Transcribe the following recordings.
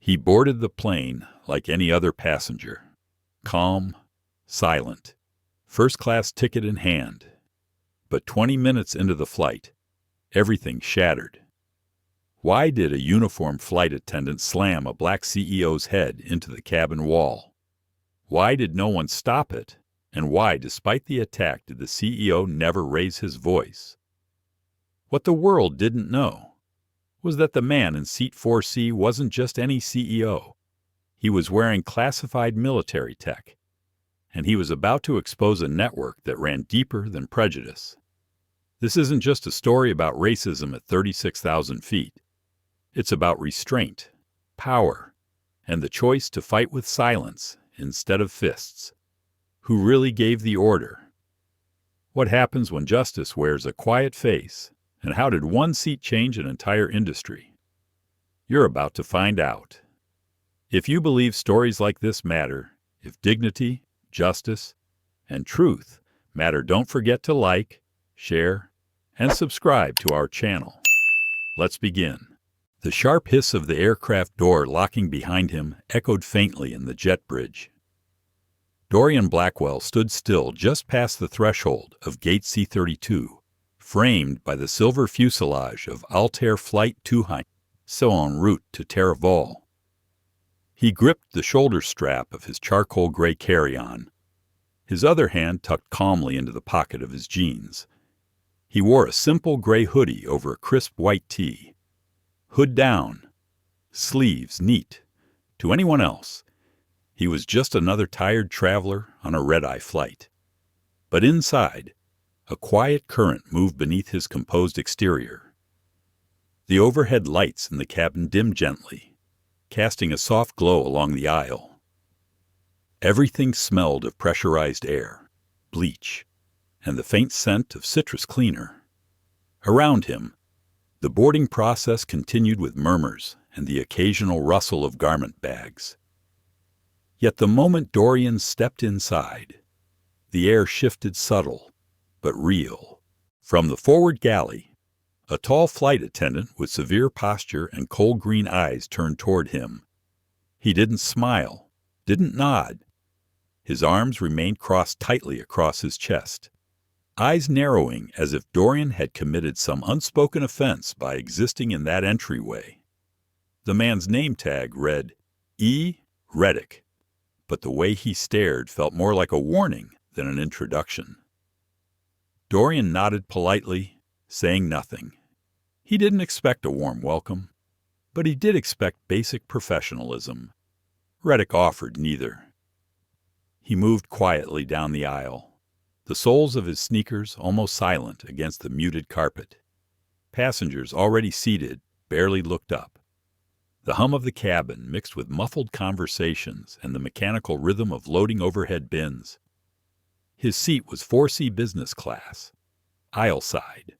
He boarded the plane like any other passenger, calm, silent, first-class ticket in hand. But 20 minutes into the flight, everything shattered. Why did a uniformed flight attendant slam a black CEO's head into the cabin wall? Why did no one stop it? And why, despite the attack, did the CEO never raise his voice? What the world didn't know was that the man in seat 4C wasn't just any CEO. He was wearing classified military tech, and he was about to expose a network that ran deeper than prejudice. This isn't just a story about racism at 36,000 feet. It's about restraint, power, and the choice to fight with silence instead of fists. Who really gave the order? What happens when justice wears a quiet face? And how did one seat change an entire industry? You're about to find out. If you believe stories like this matter, if dignity, justice, and truth matter, don't forget to like, share, and subscribe to our channel. Let's begin. The sharp hiss of the aircraft door locking behind him echoed faintly in the jet bridge. Dorian Blackwell stood still just past the threshold of Gate C-32, framed by the silver fuselage of Altair Flight 200, so en route to Terraval. He gripped the shoulder strap of his charcoal gray carry-on, his other hand tucked calmly into the pocket of his jeans. He wore a simple gray hoodie over a crisp white tee. Hood down, sleeves neat. To anyone else, he was just another tired traveler on a red-eye flight. But inside, a quiet current moved beneath his composed exterior. The overhead lights in the cabin dimmed gently, casting a soft glow along the aisle. Everything smelled of pressurized air, bleach, and the faint scent of citrus cleaner. Around him, the boarding process continued with murmurs and the occasional rustle of garment bags. Yet the moment Dorian stepped inside, the air shifted subtle, but real. From the forward galley, a tall flight attendant with severe posture and cold green eyes turned toward him. He didn't smile, didn't nod. His arms remained crossed tightly across his chest, eyes narrowing as if Dorian had committed some unspoken offense by existing in that entryway. The man's name tag read E. Reddick, but the way he stared felt more like a warning than an introduction. Dorian nodded politely, saying nothing. He didn't expect a warm welcome, but he did expect basic professionalism. Reddick offered neither. He moved quietly down the aisle, the soles of his sneakers almost silent against the muted carpet. Passengers already seated barely looked up. The hum of the cabin mixed with muffled conversations and the mechanical rhythm of loading overhead bins. His seat was 4C business class, aisle side.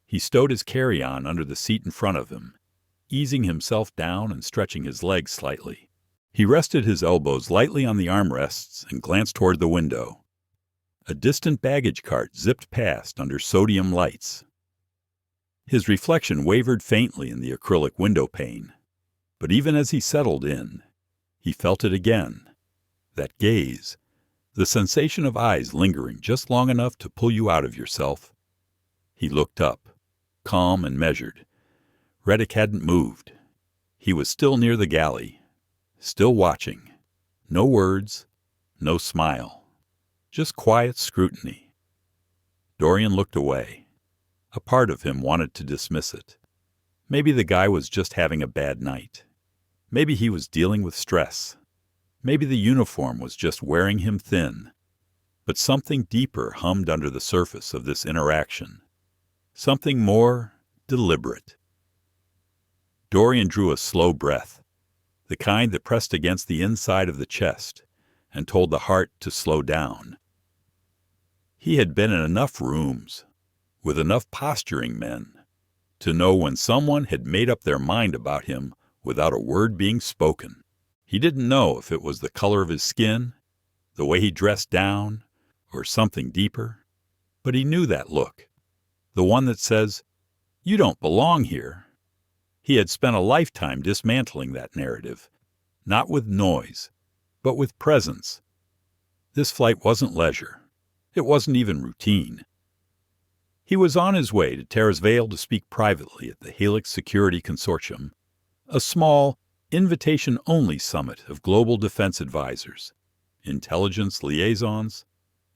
He stowed his carry-on under the seat in front of him, easing himself down and stretching his legs slightly. He rested his elbows lightly on the armrests and glanced toward the window. A distant baggage cart zipped past under sodium lights. His reflection wavered faintly in the acrylic window pane, but even as he settled in, he felt it again. That gaze, the sensation of eyes lingering just long enough to pull you out of yourself. He looked up, calm and measured. Reddick hadn't moved. He was still near the galley, still watching. No words, no smile, just quiet scrutiny. Dorian looked away. A part of him wanted to dismiss it. Maybe the guy was just having a bad night. Maybe he was dealing with stress. Maybe the uniform was just wearing him thin. But something deeper hummed under the surface of this interaction. Something more deliberate. Dorian drew a slow breath, the kind that pressed against the inside of the chest and told the heart to slow down. He had been in enough rooms, with enough posturing men, to know when someone had made up their mind about him without a word being spoken. He didn't know if it was the color of his skin, the way he dressed down, or something deeper, but he knew that look, the one that says, "You don't belong here." He had spent a lifetime dismantling that narrative, not with noise, but with presence. This flight wasn't leisure. It wasn't even routine. He was on his way to Terrace-Vale to speak privately at the Helix Security Consortium, a small, invitation-only summit of global defense advisors, intelligence liaisons,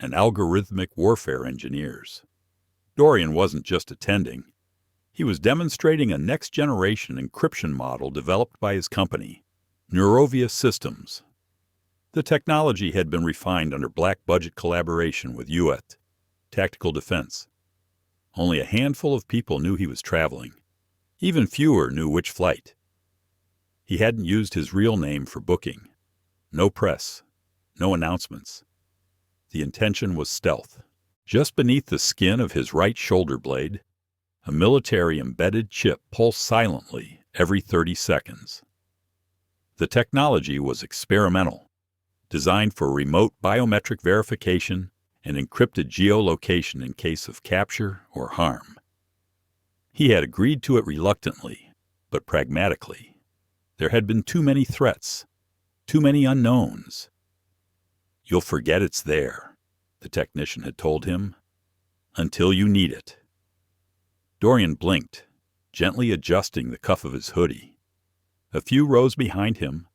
and algorithmic warfare engineers. Dorian wasn't just attending. He was demonstrating a next-generation encryption model developed by his company, Neurovia Systems. The technology had been refined under black-budget collaboration with UET, Tactical Defense. Only a handful of people knew he was traveling. Even fewer knew which flight. He hadn't used his real name for booking. No press. No announcements. The intention was stealth. Just beneath the skin of his right shoulder blade, a military-embedded chip pulsed silently every 30 seconds. The technology was experimental, designed for remote biometric verification and encrypted geolocation in case of capture or harm. He had agreed to it reluctantly, but pragmatically. There had been too many threats, too many unknowns. "You'll forget it's there," the technician had told him, "until you need it." Dorian blinked, gently adjusting the cuff of his hoodie. A few rows behind him,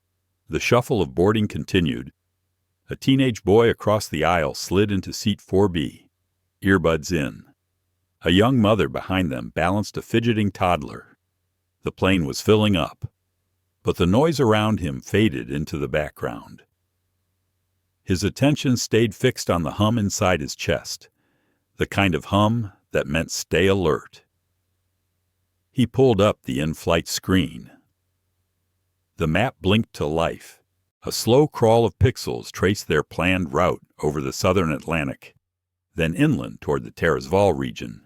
the shuffle of boarding continued. A teenage boy across the aisle slid into seat 4B, earbuds in. A young mother behind them balanced a fidgeting toddler. The plane was filling up, but the noise around him faded into the background. His attention stayed fixed on the hum inside his chest, the kind of hum that meant stay alert. He pulled up the in-flight screen. The map blinked to life. A slow crawl of pixels traced their planned route over the southern Atlantic, then inland toward the Terrace-Vale region.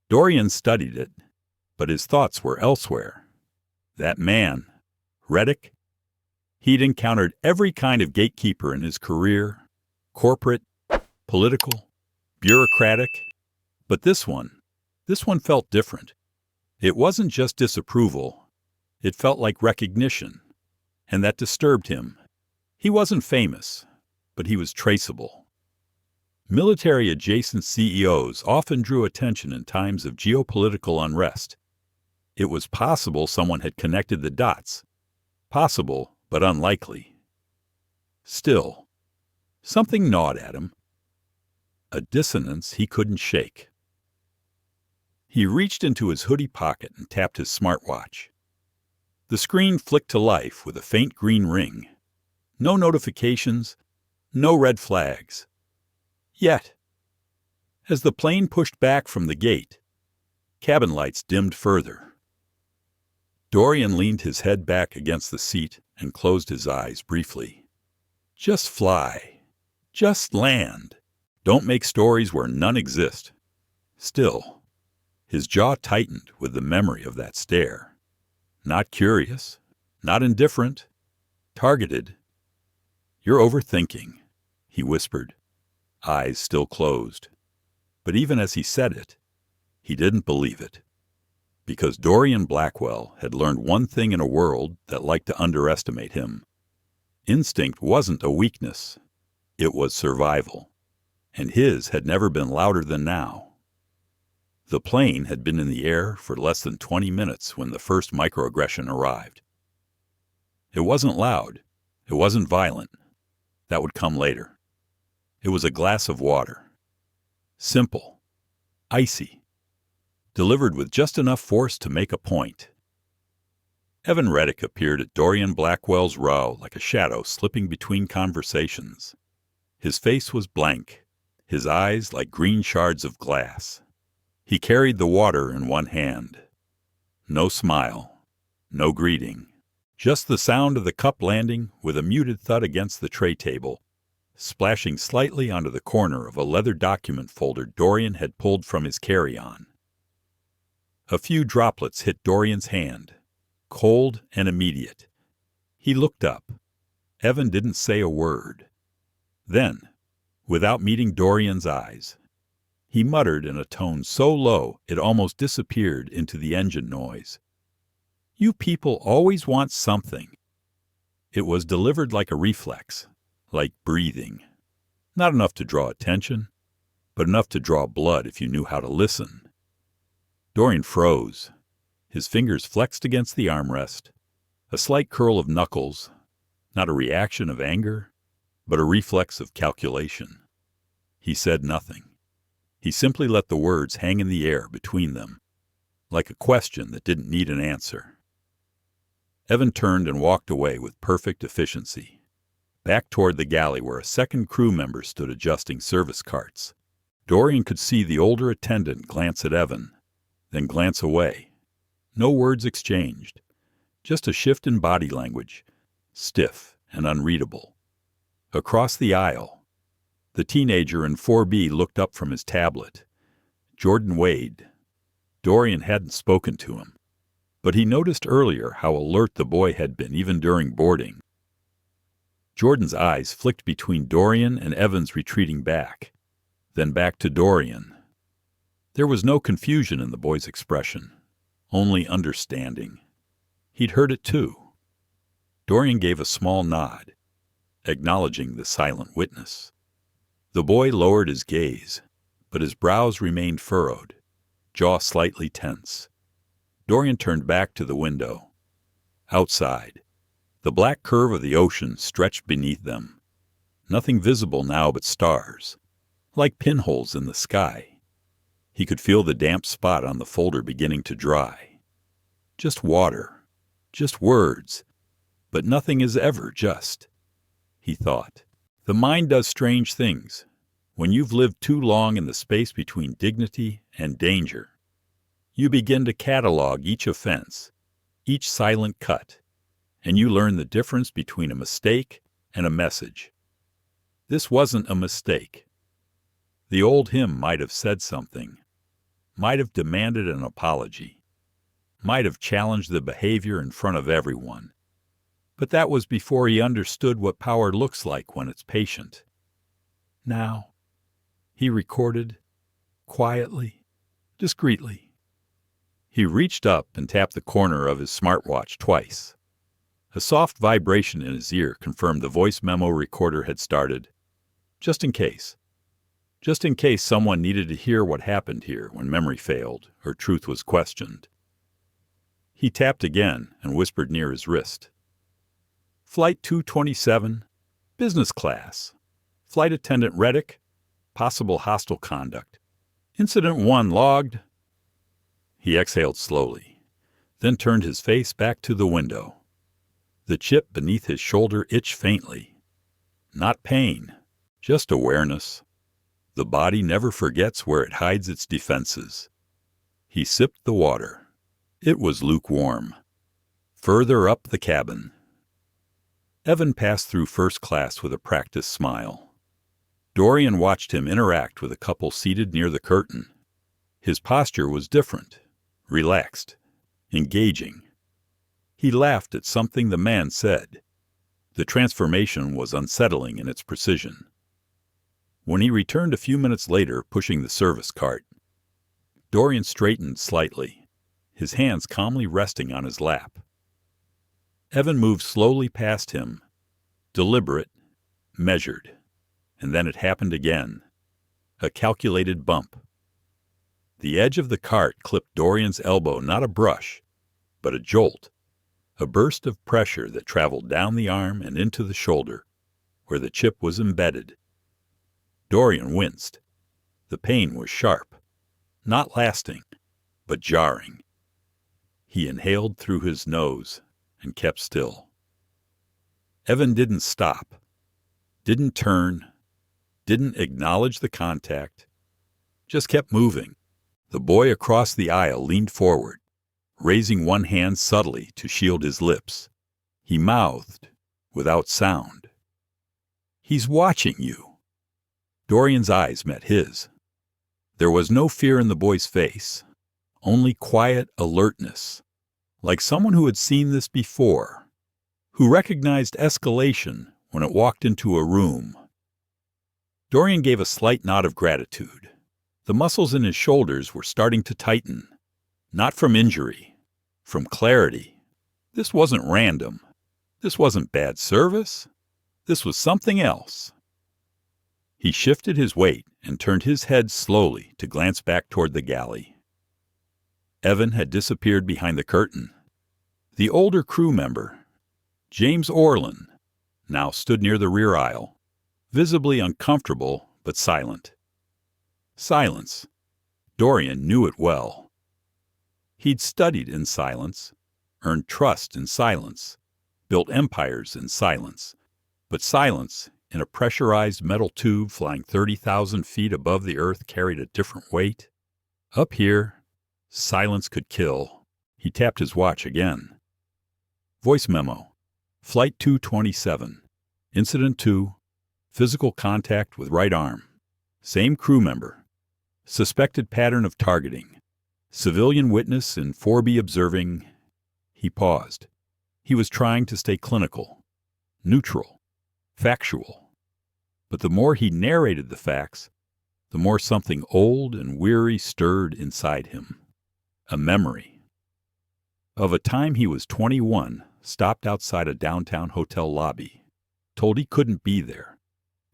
Dorian studied it, but his thoughts were elsewhere. That man, Reddick, he'd encountered every kind of gatekeeper in his career, corporate, political, bureaucratic, but this one felt different. It wasn't just disapproval, it felt like recognition. And that disturbed him. He wasn't famous, but he was traceable. Military-adjacent CEOs often drew attention in times of geopolitical unrest. It was possible someone had connected the dots. Possible, but unlikely. Still, something gnawed at him. A dissonance he couldn't shake. He reached into his hoodie pocket and tapped his smartwatch. The screen flicked to life with a faint green ring. No notifications, no red flags. Yet, as the plane pushed back from the gate, cabin lights dimmed further. Dorian leaned his head back against the seat and closed his eyes briefly. Just fly. Just land. Don't make stories where none exist. Still, his jaw tightened with the memory of that stare. Not curious, not indifferent, targeted. "You're overthinking," he whispered, eyes still closed. But even as he said it, he didn't believe it. Because Dorian Blackwell had learned one thing in a world that liked to underestimate him. Instinct wasn't a weakness. It was survival. And his had never been louder than now. The plane had been in the air for less than 20 minutes when the first microaggression arrived. It wasn't loud. It wasn't violent. That would come later. It was a glass of water. Simple. Icy. Delivered with just enough force to make a point. Evan Reddick appeared at Dorian Blackwell's row like a shadow slipping between conversations. His face was blank, his eyes like green shards of glass. He carried the water in one hand. No smile, no greeting, just the sound of the cup landing with a muted thud against the tray table, splashing slightly onto the corner of a leather document folder Dorian had pulled from his carry-on. A few droplets hit Dorian's hand, cold and immediate. He looked up. Evan didn't say a word. Then, without meeting Dorian's eyes, he muttered in a tone so low it almost disappeared into the engine noise. You people always want something. It was delivered like a reflex, like breathing. Not enough to draw attention, but enough to draw blood if you knew how to listen. Dorian froze. His fingers flexed against the armrest. A slight curl of knuckles, not a reaction of anger, but a reflex of calculation. He said nothing. He simply let the words hang in the air between them, like a question that didn't need an answer. Evan turned and walked away with perfect efficiency, back toward the galley where a second crew member stood adjusting service carts. Dorian could see the older attendant glance at Evan, then glance away. No words exchanged, just a shift in body language, stiff and unreadable. Across the aisle, the teenager in 4B looked up from his tablet. Jordan Wade. Dorian hadn't spoken to him, but he noticed earlier how alert the boy had been even during boarding. Jordan's eyes flicked between Dorian and Evan's retreating back, then back to Dorian. There was no confusion in the boy's expression, only understanding. He'd heard it too. Dorian gave a small nod, acknowledging the silent witness. The boy lowered his gaze, but his brows remained furrowed, jaw slightly tense. Dorian turned back to the window. Outside, the black curve of the ocean stretched beneath them. Nothing visible now but stars, like pinholes in the sky. He could feel the damp spot on the folder beginning to dry. Just water, just words, but nothing is ever just, he thought. The mind does strange things when you've lived too long in the space between dignity and danger. You begin to catalog each offense, each silent cut, and you learn the difference between a mistake and a message. This wasn't a mistake. The old hymn might have said something, might have demanded an apology, might have challenged the behavior in front of everyone. But that was before he understood what power looks like when it's patient. Now, he recorded, quietly, discreetly. He reached up and tapped the corner of his smartwatch twice. A soft vibration in his ear confirmed the voice memo recorder had started. Just in case. Just in case someone needed to hear what happened here when memory failed or truth was questioned. He tapped again and whispered near his wrist. Flight 227, business class. Flight attendant Reddick, possible hostile conduct. Incident 1 logged. He exhaled slowly, then turned his face back to the window. The chip beneath his shoulder itched faintly. Not pain, just awareness. The body never forgets where it hides its defenses. He sipped the water. It was lukewarm. Further up the cabin. Evan passed through first class with a practiced smile. Dorian watched him interact with a couple seated near the curtain. His posture was different, relaxed, engaging. He laughed at something the man said. The transformation was unsettling in its precision. When he returned a few minutes later pushing the service cart, Dorian straightened slightly, his hands calmly resting on his lap. Evan moved slowly past him, deliberate, measured, and then it happened again, a calculated bump. The edge of the cart clipped Dorian's elbow, not a brush, but a jolt, a burst of pressure that traveled down the arm and into the shoulder, where the chip was embedded. Dorian winced. The pain was sharp, not lasting, but jarring. He inhaled through his nose and kept still. Evan didn't stop, didn't turn, didn't acknowledge the contact, just kept moving. The boy across the aisle leaned forward, raising one hand subtly to shield his lips. He mouthed, without sound, "He's watching you." Dorian's eyes met his. There was no fear in the boy's face, only quiet alertness, like someone who had seen this before, who recognized escalation when it walked into a room. Dorian gave a slight nod of gratitude. The muscles in his shoulders were starting to tighten, not from injury, from clarity, This wasn't random. This wasn't bad service. This was something else. He shifted his weight and turned his head slowly to glance back toward the galley. Evan had disappeared behind the curtain. The older crew member, James Orlin, now stood near the rear aisle, visibly uncomfortable but silent. Silence. Dorian knew it well. He'd studied in silence, earned trust in silence, built empires in silence, but silence in a pressurized metal tube flying 30,000 feet above the earth carried a different weight. Up here, silence could kill. He tapped his watch again. Voice memo. Flight 227. Incident 2. Physical contact with right arm. Same crew member. Suspected pattern of targeting. Civilian witness in 4B observing. He paused. He was trying to stay clinical, neutral, factual. But the more he narrated the facts, the more something old and weary stirred inside him. A memory of a time he was 21, stopped outside a downtown hotel lobby, told he couldn't be there,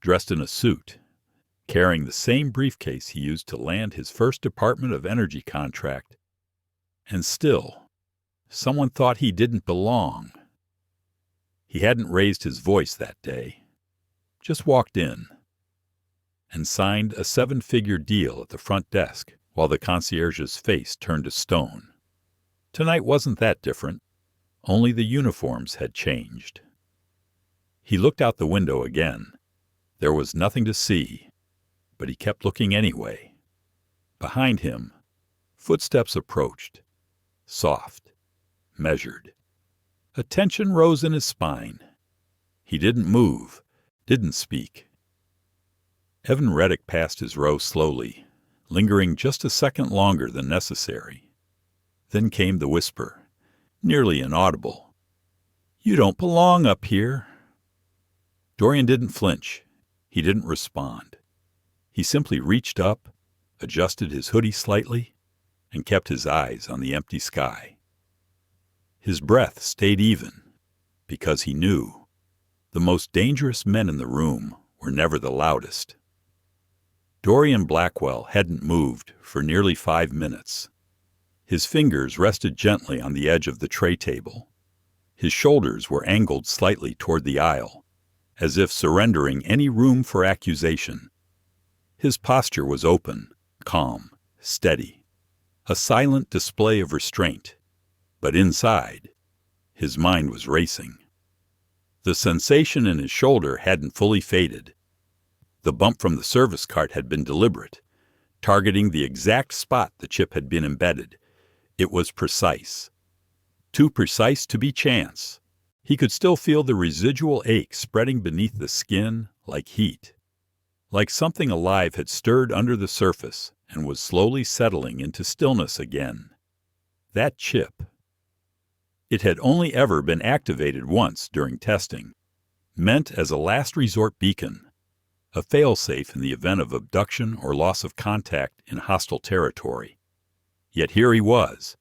dressed in a suit, carrying the same briefcase he used to land his first Department of Energy contract. And still, someone thought he didn't belong. He hadn't raised his voice that day, just walked in and signed a 7-figure deal at the front desk while the concierge's face turned to stone. Tonight wasn't that different. Only the uniforms had changed. He looked out the window again. There was nothing to see, but he kept looking anyway. Behind him, footsteps approached, soft, measured. A tension rose in his spine. He didn't move, didn't speak. Evan Reddick passed his row slowly, lingering just a second longer than necessary. Then came the whisper, nearly inaudible. "You don't belong up here." Dorian didn't flinch. He didn't respond. He simply reached up, adjusted his hoodie slightly, and kept his eyes on the empty sky. His breath stayed even, because he knew the most dangerous men in the room were never the loudest. Dorian Blackwell hadn't moved for nearly 5 minutes. His fingers rested gently on the edge of the tray table. His shoulders were angled slightly toward the aisle, as if surrendering any room for accusation. His posture was open, calm, steady, a silent display of restraint. But inside, his mind was racing. The sensation in his shoulder hadn't fully faded. The bump from the service cart had been deliberate, targeting the exact spot the chip had been embedded. It was precise. Too precise to be chance. He could still feel the residual ache spreading beneath the skin like heat. Like something alive had stirred under the surface and was slowly settling into stillness again. That chip. It had only ever been activated once during testing, meant as a last resort beacon, a failsafe in the event of abduction or loss of contact in hostile territory. Yet here he was,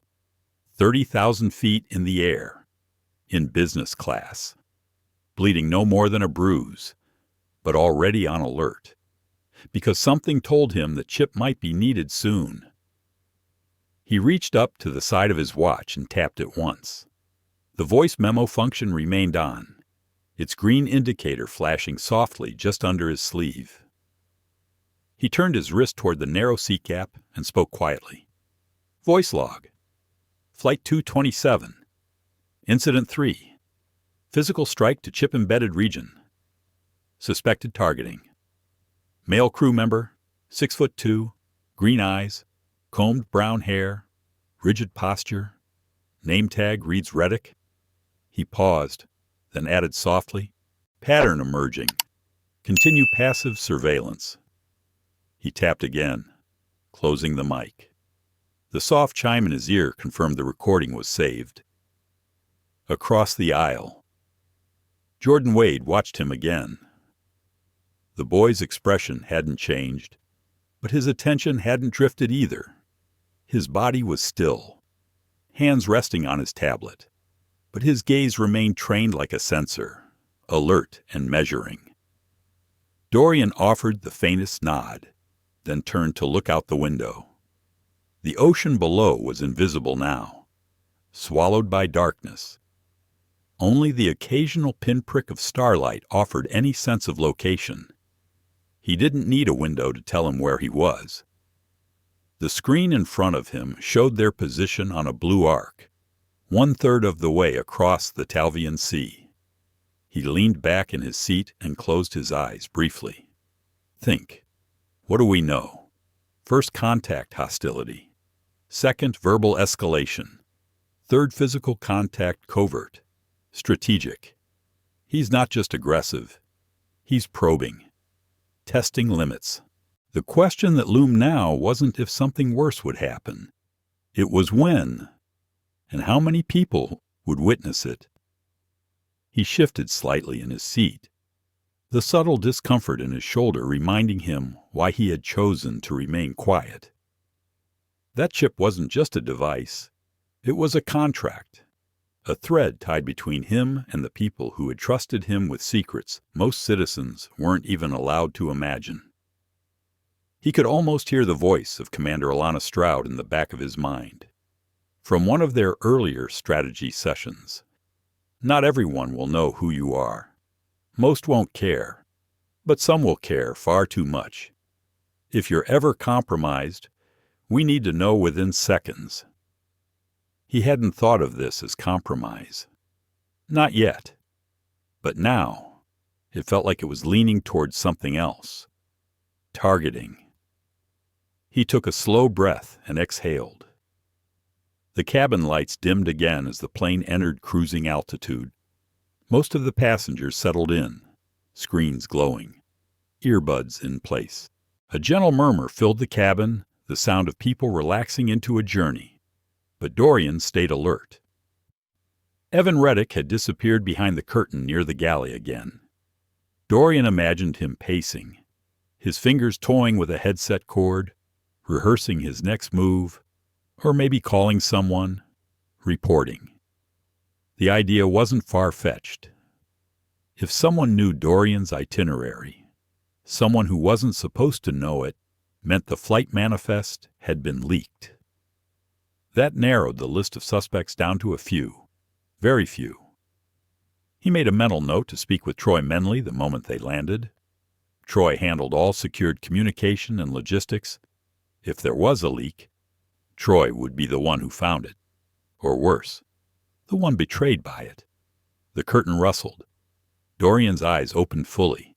30,000 feet in the air, in business class, bleeding no more than a bruise, but already on alert, because something told him the chip might be needed soon. He reached up to the side of his watch and tapped it once. The voice memo function remained on, its green indicator flashing softly just under his sleeve. He turned his wrist toward the narrow seat gap and spoke quietly. Voice log. Flight 227. Incident 3. Physical strike to chip-embedded region. Suspected targeting. Male crew member, 6'2", green eyes, combed brown hair, rigid posture. Name tag reads Reddick. He paused, then added softly, pattern emerging. Continue passive surveillance. He tapped again, closing the mic. The soft chime in his ear confirmed the recording was saved. Across the aisle, Jordan Wade watched him again. The boy's expression hadn't changed, but his attention hadn't drifted either. His body was still, hands resting on his tablet. but his gaze remained trained like a sensor, alert and measuring. Dorian offered the faintest nod, then turned to look out the window. The ocean below was invisible now, swallowed by darkness. Only the occasional pinprick of starlight offered any sense of location. He didn't need a window to tell him where he was. The screen in front of him showed their position on a blue arc, 1/3 of the way across the Talvian Sea. He leaned back in his seat and closed his eyes briefly. Think. What do we know? First, contact hostility. Second, verbal escalation. Third, physical contact covert. Strategic. He's not just aggressive. He's probing. Testing limits. The question that loomed now wasn't if something worse would happen. It was when, and how many people would witness it. He shifted slightly in his seat, the subtle discomfort in his shoulder reminding him why he had chosen to remain quiet. That chip wasn't just a device. It was a contract, a thread tied between him and the people who had trusted him with secrets most citizens weren't even allowed to imagine. He could almost hear the voice of Commander Alana Stroud in the back of his mind. From one of their earlier strategy sessions. Not everyone will know who you are. Most won't care. But some will care far too much. If you're ever compromised, we need to know within seconds. He hadn't thought of this as compromise. Not yet. But now, it felt like it was leaning towards something else. Targeting. He took a slow breath and exhaled. The cabin lights dimmed again as the plane entered cruising altitude. Most of the passengers settled in, screens glowing, earbuds in place. A gentle murmur filled the cabin, the sound of people relaxing into a journey. But Dorian stayed alert. Evan Reddick had disappeared behind the curtain near the galley again. Dorian imagined him pacing, his fingers toying with a headset cord, rehearsing his next move, or maybe calling someone, reporting. The idea wasn't far-fetched. If someone knew Dorian's itinerary, someone who wasn't supposed to know it, meant the flight manifest had been leaked. That narrowed the list of suspects down to a few, very few. He made a mental note to speak with Troy Menley the moment they landed. Troy handled all secured communication and logistics. If there was a leak, Troy would be the one who found it. Or worse, the one betrayed by it. The curtain rustled. Dorian's eyes opened fully,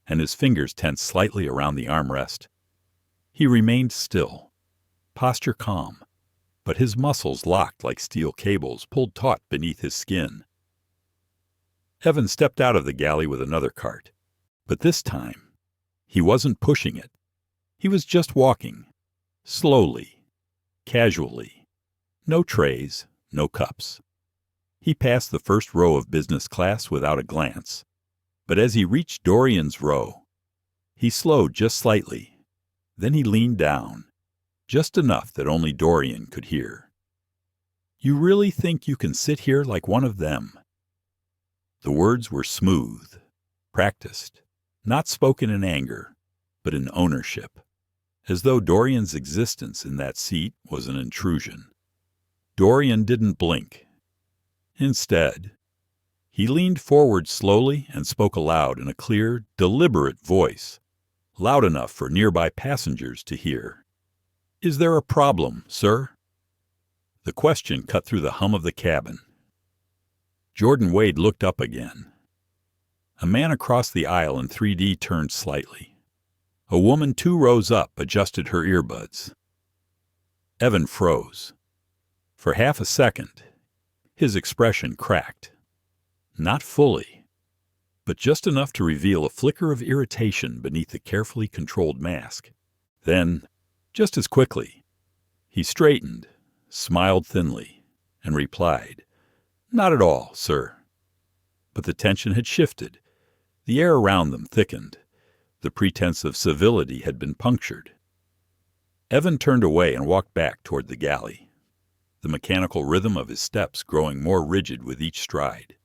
and his fingers tensed slightly around the armrest. He remained still, posture calm, but his muscles locked like steel cables pulled taut beneath his skin. Evan stepped out of the galley with another cart, but this time, he wasn't pushing it. He was just walking, slowly, casually. No trays, no cups. He passed the first row of business class without a glance, but as he reached Dorian's row, he slowed just slightly. Then he leaned down, just enough that only Dorian could hear. "You really think you can sit here like one of them?" The words were smooth, practiced, not spoken in anger, but in ownership, as though Dorian's existence in that seat was an intrusion. Dorian didn't blink. Instead, he leaned forward slowly and spoke aloud in a clear, deliberate voice, loud enough for nearby passengers to hear. "Is there a problem, sir?" The question cut through the hum of the cabin. Jordan Wade looked up again. A man across the aisle in 3D turned slightly. A woman 2 rows up adjusted her earbuds. Evan froze. For half a second, his expression cracked. Not fully, but just enough to reveal a flicker of irritation beneath the carefully controlled mask. Then, just as quickly, he straightened, smiled thinly, and replied, "Not at all, sir." But the tension had shifted. The air around them thickened. The pretense of civility had been punctured. Evan turned away and walked back toward the galley. the mechanical rhythm of his steps growing more rigid with each stride.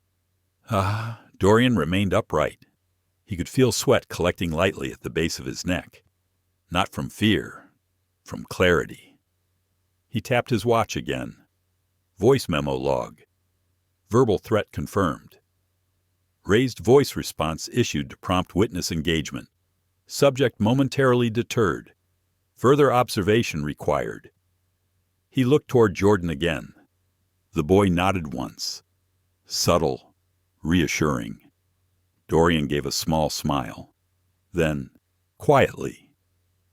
Dorian remained upright. He could feel sweat collecting lightly at the base of his neck. Not from fear, from clarity. He tapped his watch again. Voice memo log. Verbal threat confirmed. Raised voice response issued to prompt witness engagement. Subject momentarily deterred. Further observation required. He looked toward Jordan again. The boy nodded once. Subtle, reassuring. Dorian gave a small smile. Then, quietly,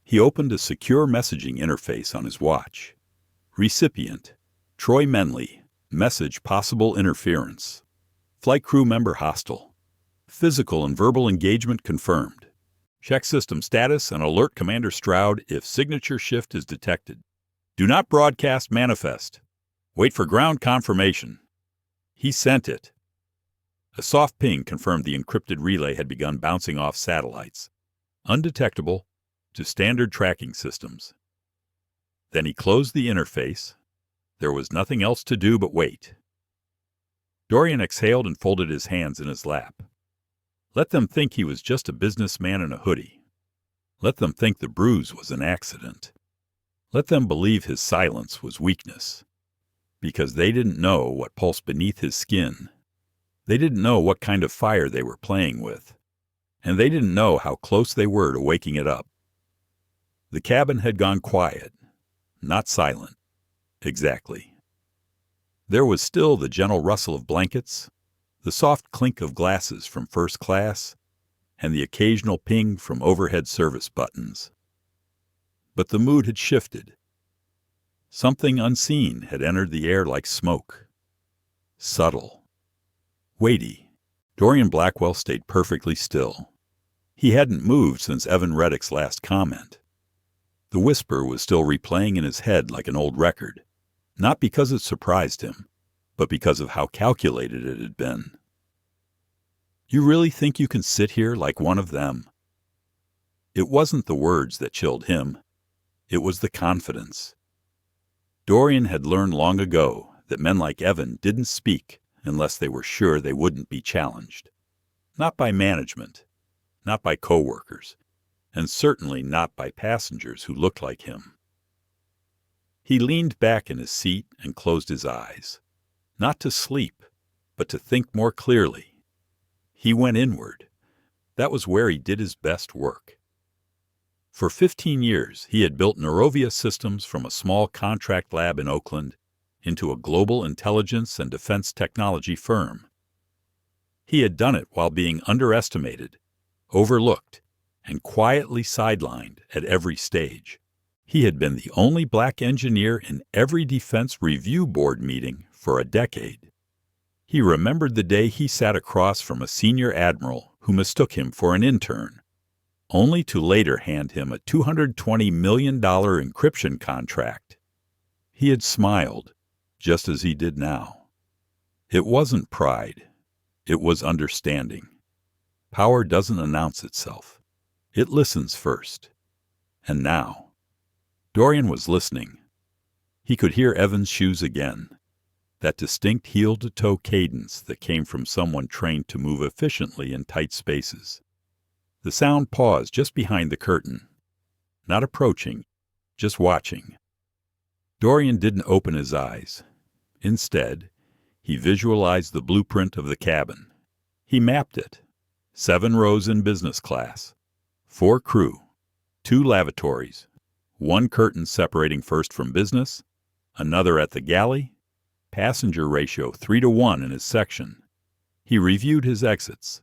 he opened a secure messaging interface on his watch. Recipient, Troy Menley. Message possible interference. Flight crew member hostile. Physical and verbal engagement confirmed. Check system status and alert Commander Stroud if signature shift is detected. Do not broadcast manifest. Wait for ground confirmation. He sent it. A soft ping confirmed the encrypted relay had begun bouncing off satellites, undetectable to standard tracking systems. Then he closed the interface. There was nothing else to do but wait. Dorian exhaled and folded his hands in his lap. Let them think he was just a businessman in a hoodie. Let them think the bruise was an accident. Let them believe his silence was weakness. Because they didn't know what pulsed beneath his skin. They didn't know what kind of fire they were playing with. And they didn't know how close they were to waking it up. The cabin had gone quiet, not silent. Exactly. There was still the gentle rustle of blankets, the soft clink of glasses from first class, and the occasional ping from overhead service buttons. But the mood had shifted. Something unseen had entered the air like smoke. Subtle. Weighty. Dorian Blackwell stayed perfectly still. He hadn't moved since Evan Reddick's last comment. The whisper was still replaying in his head like an old record, not because it surprised him, but because of how calculated it had been. You really think you can sit here like one of them? It wasn't the words that chilled him. It was the confidence. Dorian had learned long ago that men like Evan didn't speak unless they were sure they wouldn't be challenged. Not by management, not by coworkers, and certainly not by passengers who looked like him. He leaned back in his seat and closed his eyes, not to sleep, but to think more clearly. He went inward. That was where he did his best work. For 15 years, he had built Neurovia Systems from a small contract lab in Oakland into a global intelligence and defense technology firm. He had done it while being underestimated, overlooked, and quietly sidelined at every stage. He had been the only black engineer in every defense review board meeting for a decade. He remembered the day he sat across from a senior admiral who mistook him for an intern, only to later hand him a $220 million encryption contract. He had smiled, just as he did now. It wasn't pride. It was understanding. Power doesn't announce itself. It listens first. And now, Dorian was listening. He could hear Evan's shoes again, that distinct heel-to-toe cadence that came from someone trained to move efficiently in tight spaces. The sound paused just behind the curtain, not approaching, just watching. Dorian didn't open his eyes. Instead, he visualized the blueprint of the cabin. He mapped it. 7 rows in business class, 4 crew, 2 lavatories, 1 curtain separating first from business, another at the galley, passenger ratio 3-to-1 in his section. He reviewed his exits,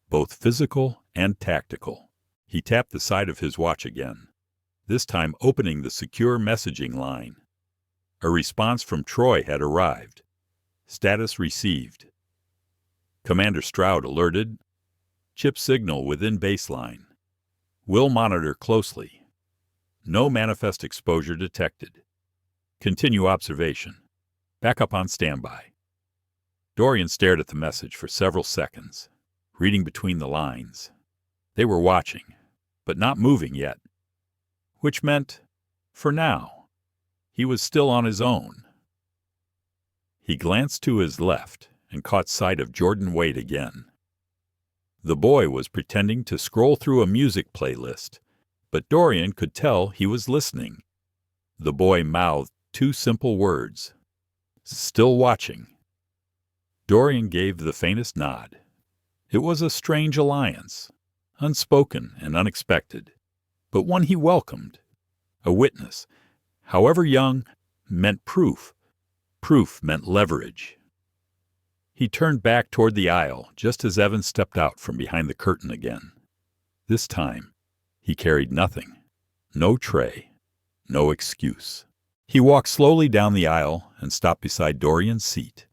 both physical and tactical. He tapped the side of his watch again, this time opening the secure messaging line. A response from Troy had arrived. Status received. Commander Stroud alerted. Chip signal within baseline. Will monitor closely. No manifest exposure detected. Continue observation. Backup on standby. Dorian stared at the message for several seconds, reading between the lines. They were watching, but not moving yet. Which meant, for now, he was still on his own. He glanced to his left and caught sight of Jordan Wade again. The boy was pretending to scroll through a music playlist, but Dorian could tell he was listening. The boy mouthed two simple words, "Still watching." Dorian gave the faintest nod. It was a strange alliance, unspoken and unexpected, but one he welcomed. A witness, however young, meant proof. Proof meant leverage. He turned back toward the aisle just as Evan stepped out from behind the curtain again. This time, he carried nothing. No tray. No excuse. He walked slowly down the aisle and stopped beside Dorian's seat.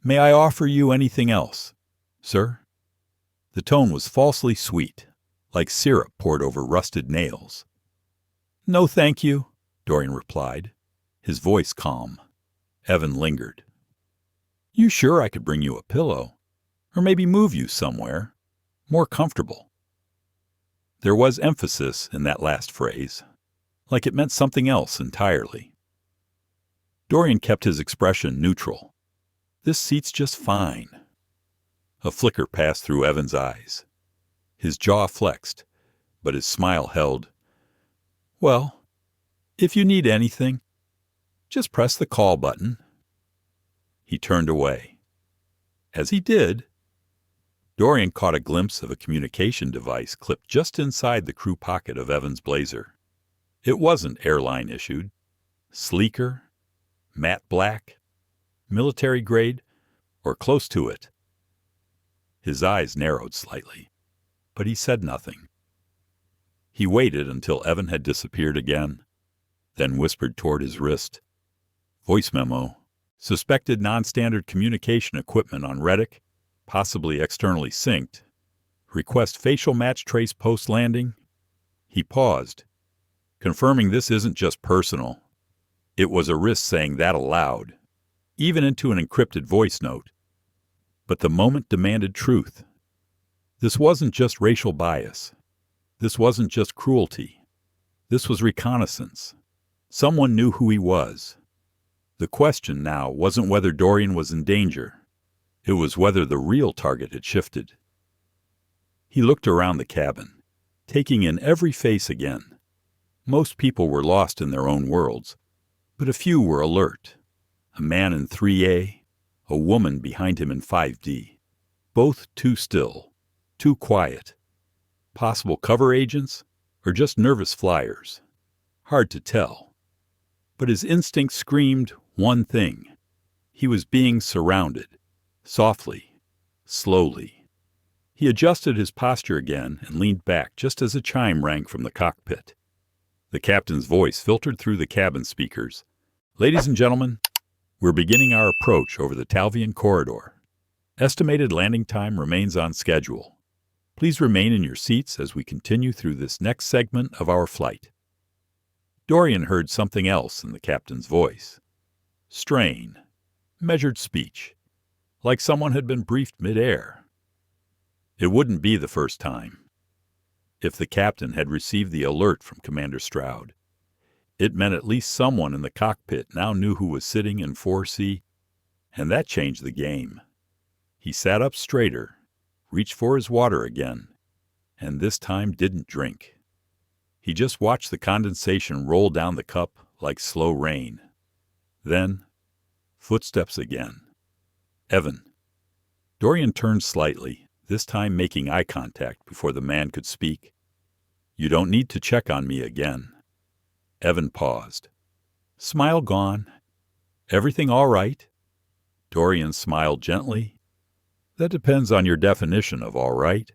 "May I offer you anything else, sir?" The tone was falsely sweet, like syrup poured over rusted nails. "No, thank you," Dorian replied, his voice calm. Evan lingered. "You sure I could bring you a pillow? Or maybe move you somewhere more comfortable?" There was emphasis in that last phrase, like it meant something else entirely. Dorian kept his expression neutral. "This seat's just fine." A flicker passed through Evan's eyes. His jaw flexed, but his smile held. "Well, if you need anything, just press the call button." He turned away. As he did, Dorian caught a glimpse of a communication device clipped just inside the crew pocket of Evan's blazer. It wasn't airline issued. Sleeker, matte black, military grade, or close to it. His eyes narrowed slightly, but he said nothing. He waited until Evan had disappeared again, then whispered toward his wrist. "Voice memo. Suspected non-standard communication equipment on Reddick, possibly externally synced. Request facial match trace post-landing." He paused, confirming this isn't just personal. It was a risk saying that aloud, even into an encrypted voice note. But the moment demanded truth. This wasn't just racial bias. This wasn't just cruelty. This was reconnaissance. Someone knew who he was. The question now wasn't whether Dorian was in danger. It was whether the real target had shifted. He looked around the cabin, taking in every face again. Most people were lost in their own worlds, but a few were alert. A man in 3A, a woman behind him in 5D. Both too still, too quiet. Possible cover agents, or just nervous flyers. Hard to tell. But his instinct screamed one thing. He was being surrounded, softly, slowly. He adjusted his posture again and leaned back just as a chime rang from the cockpit. The captain's voice filtered through the cabin speakers. "Ladies and gentlemen, we're beginning our approach over the Talvian corridor. Estimated landing time remains on schedule. Please remain in your seats as we continue through this next segment of our flight." Dorian heard something else in the captain's voice. Strain, measured speech, like someone had been briefed mid-air. It wouldn't be the first time. If the captain had received the alert from Commander Stroud, it meant at least someone in the cockpit now knew who was sitting in 4C, and that changed the game. He sat up straighter, reached for his water again, and this time didn't drink. He just watched the condensation roll down the cup like slow rain. Then, footsteps again. Evan. Dorian turned slightly, this time making eye contact before the man could speak. "You don't need to check on me again." Evan paused. Smile gone. "Everything all right?" Dorian smiled gently. "That depends on your definition of all right."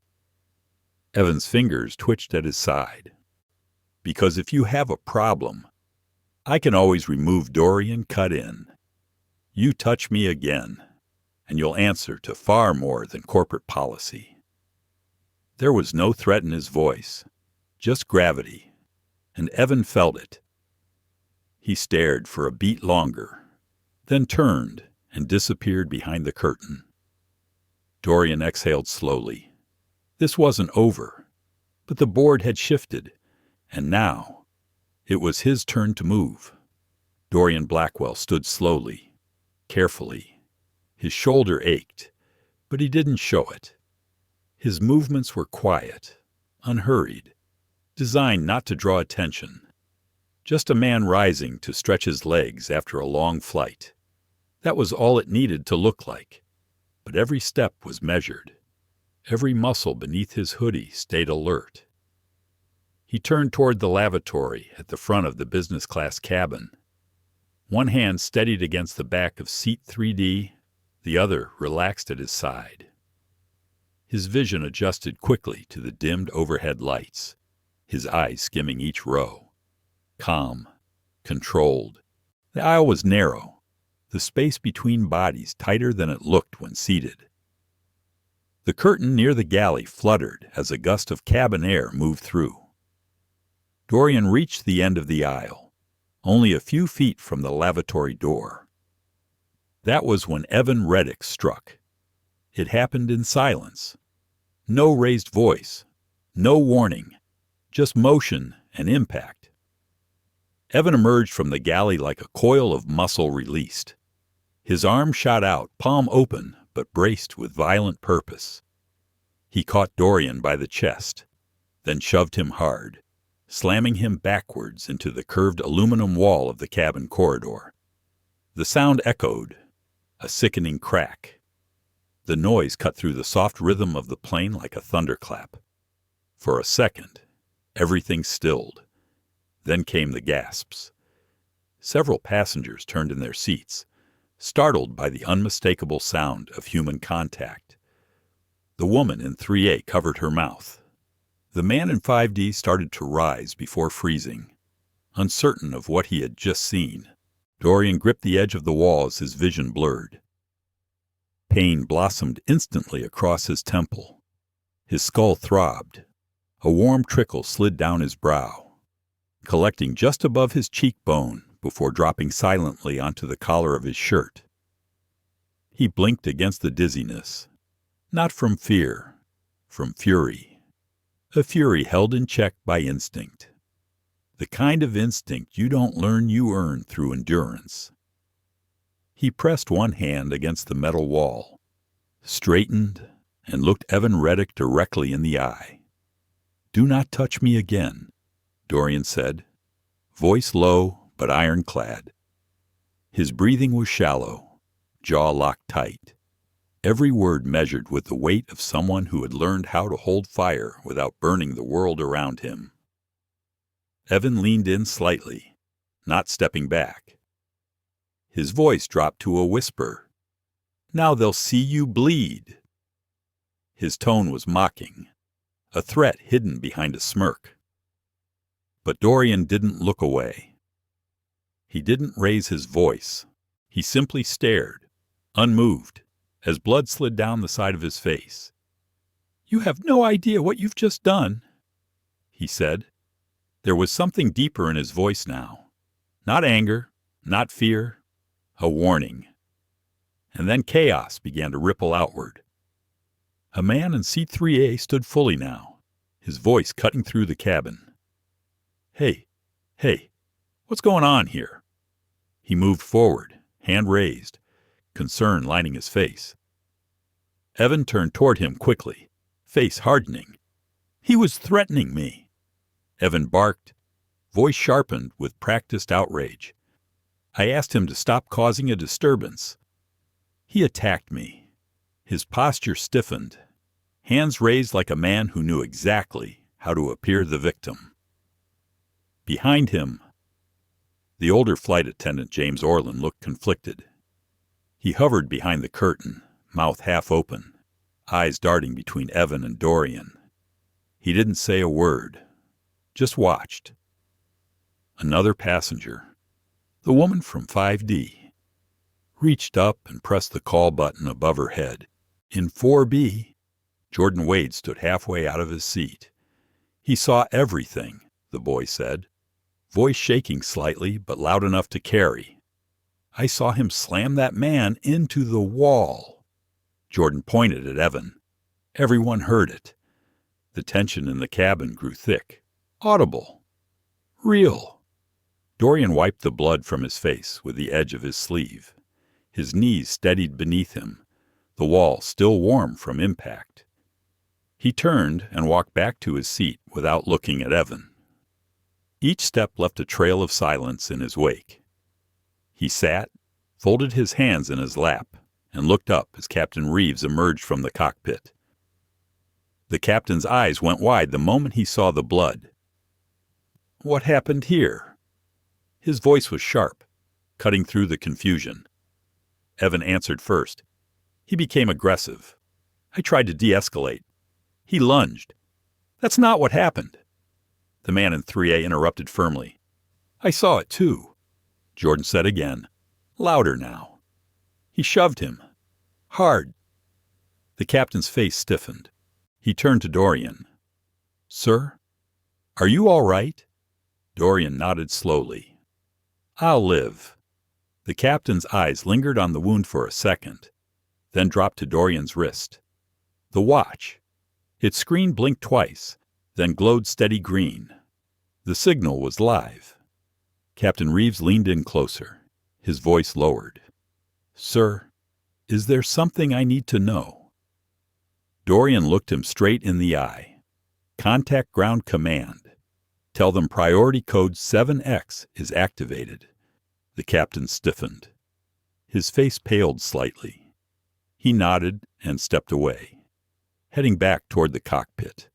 Evan's fingers twitched at his side. "Because if you have a problem, I can always remove Dorian cut in. You touch me again, and you'll answer to far more than corporate policy." There was no threat in his voice, just gravity, and Evan felt it. He stared for a beat longer, then turned and disappeared behind the curtain. Dorian exhaled slowly. This wasn't over, but the board had shifted, and now it was his turn to move. Dorian Blackwell stood slowly, carefully. His shoulder ached, but he didn't show it. His movements were quiet, unhurried, designed not to draw attention. Just a man rising to stretch his legs after a long flight. That was all it needed to look like. But every step was measured. Every muscle beneath his hoodie stayed alert. He turned toward the lavatory at the front of the business-class cabin. One hand steadied against the back of seat 3D, the other relaxed at his side. His vision adjusted quickly to the dimmed overhead lights, his eyes skimming each row. Calm, controlled. The aisle was narrow, the space between bodies tighter than it looked when seated. The curtain near the galley fluttered as a gust of cabin air moved through. Dorian reached the end of the aisle, only a few feet from the lavatory door. That was when Evan Reddick struck. It happened in silence. No raised voice, no warning, just motion and impact. Evan emerged from the galley like a coil of muscle released. His arm shot out, palm open, but braced with violent purpose. He caught Dorian by the chest, then shoved him hard, slamming him backwards into the curved aluminum wall of the cabin corridor. The sound echoed, a sickening crack. The noise cut through the soft rhythm of the plane like a thunderclap. For a second, everything stilled. Then came the gasps. Several passengers turned in their seats, startled by the unmistakable sound of human contact. The woman in 3A covered her mouth. The man in 5D started to rise before freezing, uncertain of what he had just seen. Dorian gripped the edge of the wall as his vision blurred. Pain blossomed instantly across his temple. His skull throbbed. A warm trickle slid down his brow, collecting just above his cheekbone before dropping silently onto the collar of his shirt. He blinked against the dizziness, not from fear, from fury. A fury held in check by instinct. The kind of instinct you don't learn, you earn through endurance. He pressed one hand against the metal wall, straightened, and looked Evan Reddick directly in the eye. "Do not touch me again," Dorian said, voice low but ironclad. His breathing was shallow, jaw locked tight, every word measured with the weight of someone who had learned how to hold fire without burning the world around him. Evan leaned in slightly, not stepping back. His voice dropped to a whisper. "Now they'll see you bleed." His tone was mocking, a threat hidden behind a smirk. But Dorian didn't look away. He didn't raise his voice. He simply stared, unmoved, as blood slid down the side of his face. "You have no idea what you've just done," he said. There was something deeper in his voice now. Not anger, not fear, a warning. And then chaos began to ripple outward. A man in seat 3A stood fully now, his voice cutting through the cabin. Hey, what's going on here?" He moved forward, hand raised, concern lining his face. Evan turned toward him quickly, face hardening. "He was threatening me," Evan barked, voice sharpened with practiced outrage. "I asked him to stop causing a disturbance. He attacked me." His posture stiffened, hands raised like a man who knew exactly how to appear the victim. Behind him, the older flight attendant, James Orland, looked conflicted. He hovered behind the curtain, mouth half open, eyes darting between Evan and Dorian. He didn't say a word, just watched. Another passenger, the woman from 5D, reached up and pressed the call button above her head. In 4B, Jordan Wade stood halfway out of his seat. "He saw everything," the boy said, voice shaking slightly but loud enough to carry. "I saw him slam that man into the wall." Jordan pointed at Evan. Everyone heard it. The tension in the cabin grew thick, audible, real. Dorian wiped the blood from his face with the edge of his sleeve. His knees steadied beneath him, the wall still warm from impact. He turned and walked back to his seat without looking at Evan. Each step left a trail of silence in his wake. He sat, folded his hands in his lap, and looked up as Captain Reeves emerged from the cockpit. The captain's eyes went wide the moment he saw the blood. "What happened here?" His voice was sharp, cutting through the confusion. Evan answered first. He became aggressive. I tried to de-escalate. He lunged. "That's not what happened." The man in 3A interrupted firmly. "I saw it too," Jordan said again, louder now. "He shoved him. Hard." The captain's face stiffened. He turned to Dorian. "Sir, are you all right?" Dorian nodded slowly. "I'll live." The captain's eyes lingered on the wound for a second, then dropped to Dorian's wrist. The watch. Its screen blinked twice, then glowed steady green. The signal was live. Captain Reeves leaned in closer, his voice lowered. "Sir, is there something I need to know?" Dorian looked him straight in the eye. "Contact ground command. Tell them priority code 7X is activated." The captain stiffened. His face paled slightly. He nodded and stepped away, heading back toward the cockpit.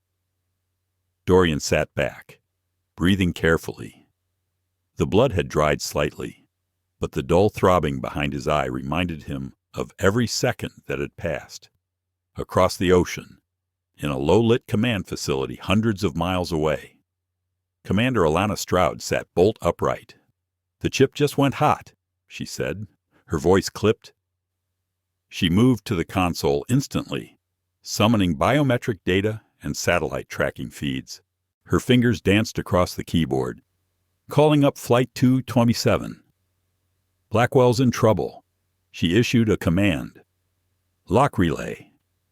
Dorian sat back, breathing carefully. The blood had dried slightly, but the dull throbbing behind his eye reminded him of every second that had passed. Across the ocean, in a low-lit command facility hundreds of miles away, Commander Alana Stroud sat bolt upright. "The chip just went hot," she said, her voice clipped. She moved to the console instantly, summoning biometric data and satellite tracking feeds. Her fingers danced across the keyboard, calling up Flight 227. "Blackwell's in trouble." She issued a command. "Lock relay.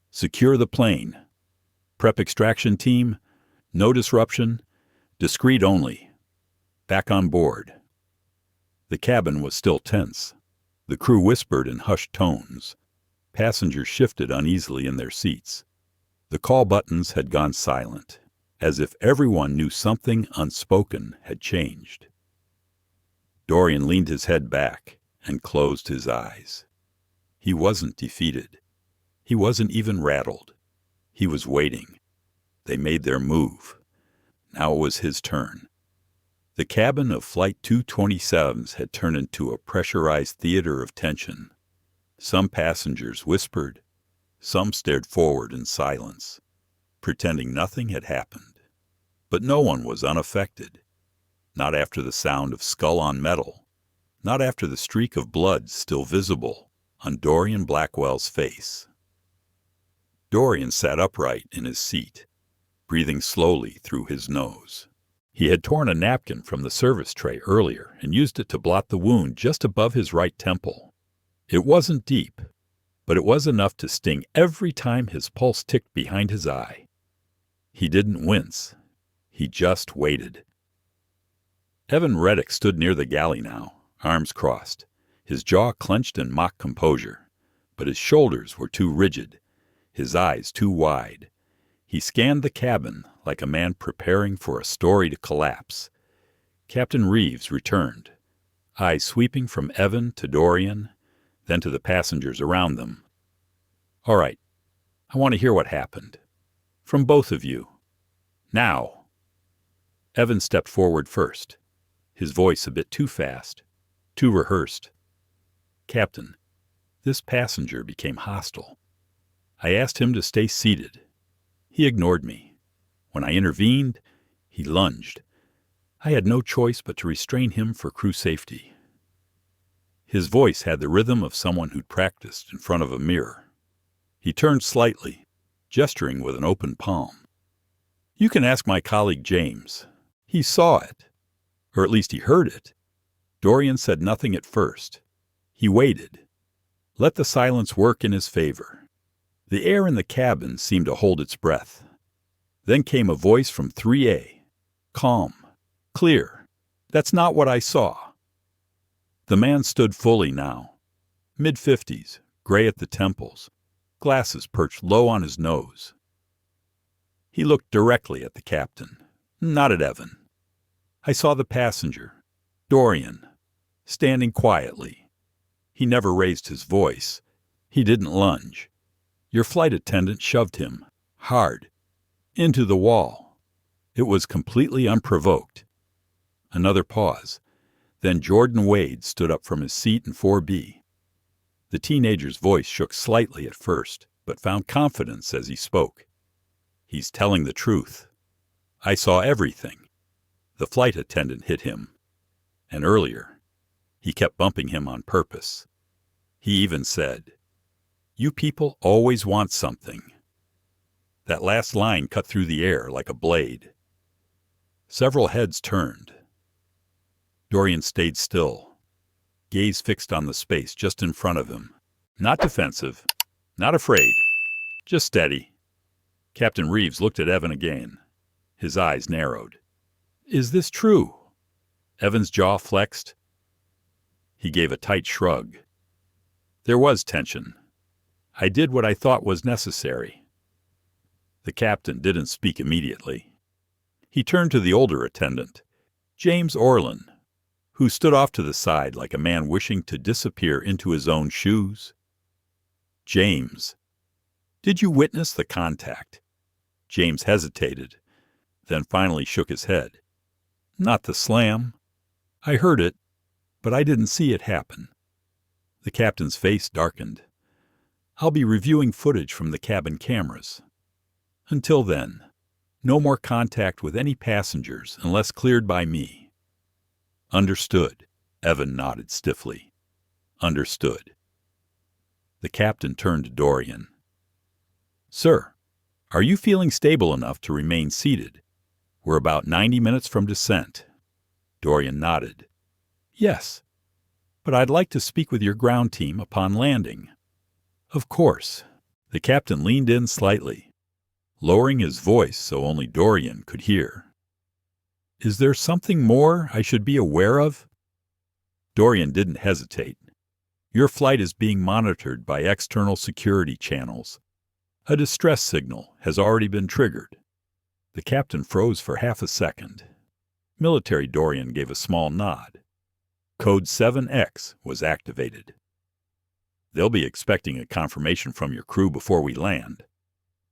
Secure the plane. Prep extraction team. No disruption. Discreet only. Back on board." The cabin was still tense. The crew whispered in hushed tones. Passengers shifted uneasily in their seats. The call buttons had gone silent, as if everyone knew something unspoken had changed. Dorian leaned his head back and closed his eyes. He wasn't defeated. He wasn't even rattled. He was waiting. They made their move. Now it was his turn. The cabin of Flight 227's had turned into a pressurized theater of tension. Some passengers whispered. Some stared forward in silence, pretending nothing had happened. But no one was unaffected. Not after the sound of skull on metal. Not after the streak of blood still visible on Dorian Blackwell's face. Dorian sat upright in his seat, breathing slowly through his nose. He had torn a napkin from the service tray earlier and used it to blot the wound just above his right temple. It wasn't deep, but it was enough to sting every time his pulse ticked behind his eye. He didn't wince. He just waited. Evan Reddick stood near the galley now, arms crossed, his jaw clenched in mock composure, but his shoulders were too rigid, his eyes too wide. He scanned the cabin like a man preparing for a story to collapse. Captain Reeves returned, eyes sweeping from Evan to Dorian, then to the passengers around them. "All right, I want to hear what happened. From both of you. Now." Evan stepped forward first, his voice a bit too fast, too rehearsed. "Captain, this passenger became hostile. I asked him to stay seated. He ignored me. When I intervened, he lunged. I had no choice but to restrain him for crew safety." His voice had the rhythm of someone who'd practiced in front of a mirror. He turned slightly, gesturing with an open palm. "You can ask my colleague James. He saw it. Or at least he heard it." Dorian said nothing at first. He waited. Let the silence work in his favor. The air in the cabin seemed to hold its breath. Then came a voice from 3A. Calm. Clear. "That's not what I saw." The man stood fully now. Mid-50s, gray at the temples, glasses perched low on his nose. He looked directly at the captain, not at Evan. I saw the passenger, Dorian, standing quietly. He never raised his voice. He didn't lunge. Your flight attendant shoved him, hard, into the wall. It was completely unprovoked. Another pause. Then Jordan Wade stood up from his seat in 4B. The teenager's voice shook slightly at first, but found confidence as he spoke. He's telling the truth. I saw everything. The flight attendant hit him. And earlier, he kept bumping him on purpose. He even said, "You people always want something." That last line cut through the air like a blade. Several heads turned. Dorian stayed still, gaze fixed on the space just in front of him. Not defensive, not afraid, just steady. Captain Reeves looked at Evan again. His eyes narrowed. "Is this true?" Evan's jaw flexed. He gave a tight shrug. There was tension. I did what I thought was necessary. The captain didn't speak immediately. He turned to the older attendant, James Orlin, who stood off to the side like a man wishing to disappear into his own shoes. "James, did you witness the contact?" James hesitated, then finally shook his head. "Not the slam. I heard it, but I didn't see it happen." The captain's face darkened. "I'll be reviewing footage from the cabin cameras. Until then, no more contact with any passengers unless cleared by me." "Understood," Evan nodded stiffly. "Understood." The captain turned to Dorian. "Sir, are you feeling stable enough to remain seated? We're about 90 minutes from descent." Dorian nodded. "Yes, but I'd like to speak with your ground team upon landing." "Of course." The captain leaned in slightly, lowering his voice so only Dorian could hear. "Is there something more I should be aware of?" Dorian didn't hesitate. "Your flight is being monitored by external security channels. A distress signal has already been triggered." The captain froze for half a second. Military Dorian gave a small nod. Code 7X was activated. "They'll be expecting a confirmation from your crew before we land.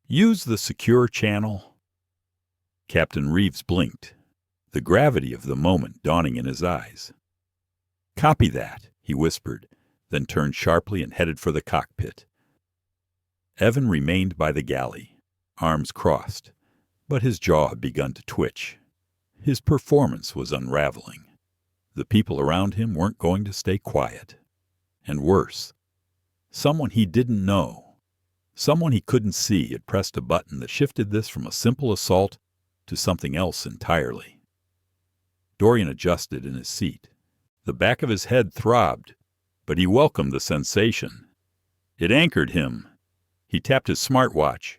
Use the secure channel." Captain Reeves blinked, the gravity of the moment dawning in his eyes. "Copy that," he whispered, then turned sharply and headed for the cockpit. Evan remained by the galley, arms crossed, but his jaw had begun to twitch. His performance was unraveling. The people around him weren't going to stay quiet. And worse, someone he didn't know, someone he couldn't see, had pressed a button that shifted this from a simple assault to something else entirely. Dorian adjusted in his seat. The back of his head throbbed, but he welcomed the sensation. It anchored him. He tapped his smartwatch.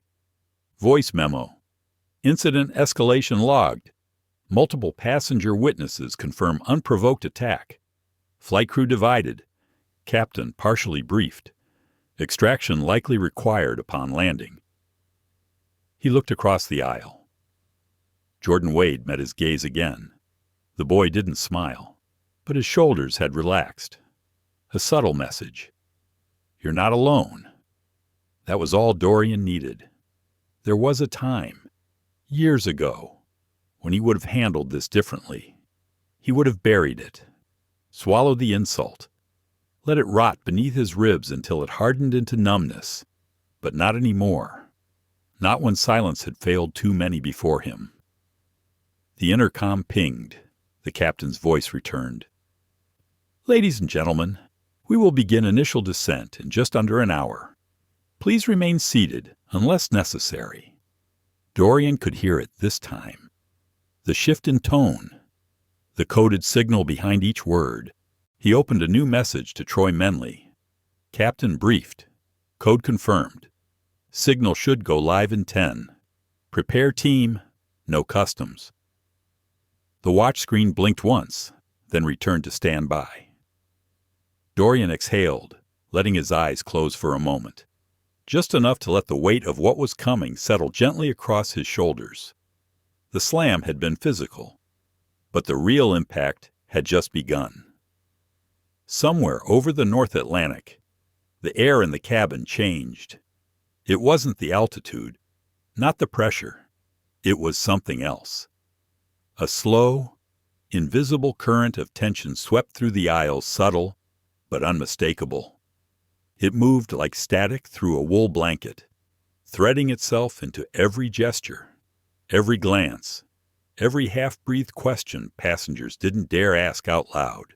Voice memo. Incident escalation logged. Multiple passenger witnesses confirm unprovoked attack. Flight crew divided. Captain partially briefed. Extraction likely required upon landing. He looked across the aisle. Jordan Wade met his gaze again. The boy didn't smile, but his shoulders had relaxed. A subtle message. You're not alone. That was all Dorian needed. There was a time, years ago, when he would have handled this differently. He would have buried it, swallowed the insult, let it rot beneath his ribs until it hardened into numbness. But not anymore. Not when silence had failed too many before him. The intercom pinged. The captain's voice returned. "Ladies and gentlemen, we will begin initial descent in just under an hour. Please remain seated unless necessary." Dorian could hear it this time. The shift in tone, the coded signal behind each word. He opened a new message to Troy Menley. Captain briefed. Code confirmed. Signal should go live in 10. Prepare team, no customs. The watch screen blinked once, then returned to standby. Dorian exhaled, letting his eyes close for a moment, just enough to let the weight of what was coming settle gently across his shoulders. The slam had been physical, but the real impact had just begun. Somewhere over the North Atlantic, the air in the cabin changed. It wasn't the altitude, not the pressure. It was something else. A slow, invisible current of tension swept through the aisles, subtle but unmistakable. It moved like static through a wool blanket, threading itself into every gesture, every glance, every half-breathed question passengers didn't dare ask out loud.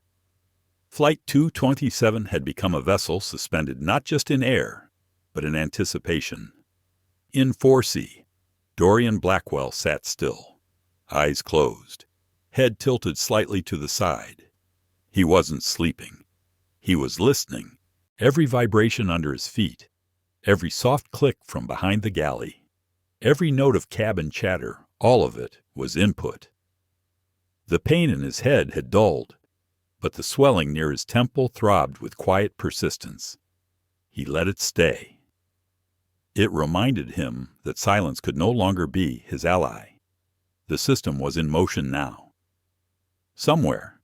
Flight 227 had become a vessel suspended not just in air, but in anticipation. In 4C, Dorian Blackwell sat still, eyes closed, head tilted slightly to the side. He wasn't sleeping. He was listening, every vibration under his feet, every soft click from behind the galley, every note of cabin chatter, all of it was input. The pain in his head had dulled, but the swelling near his temple throbbed with quiet persistence. He let it stay. It reminded him that silence could no longer be his ally. The system was in motion now. Somewhere,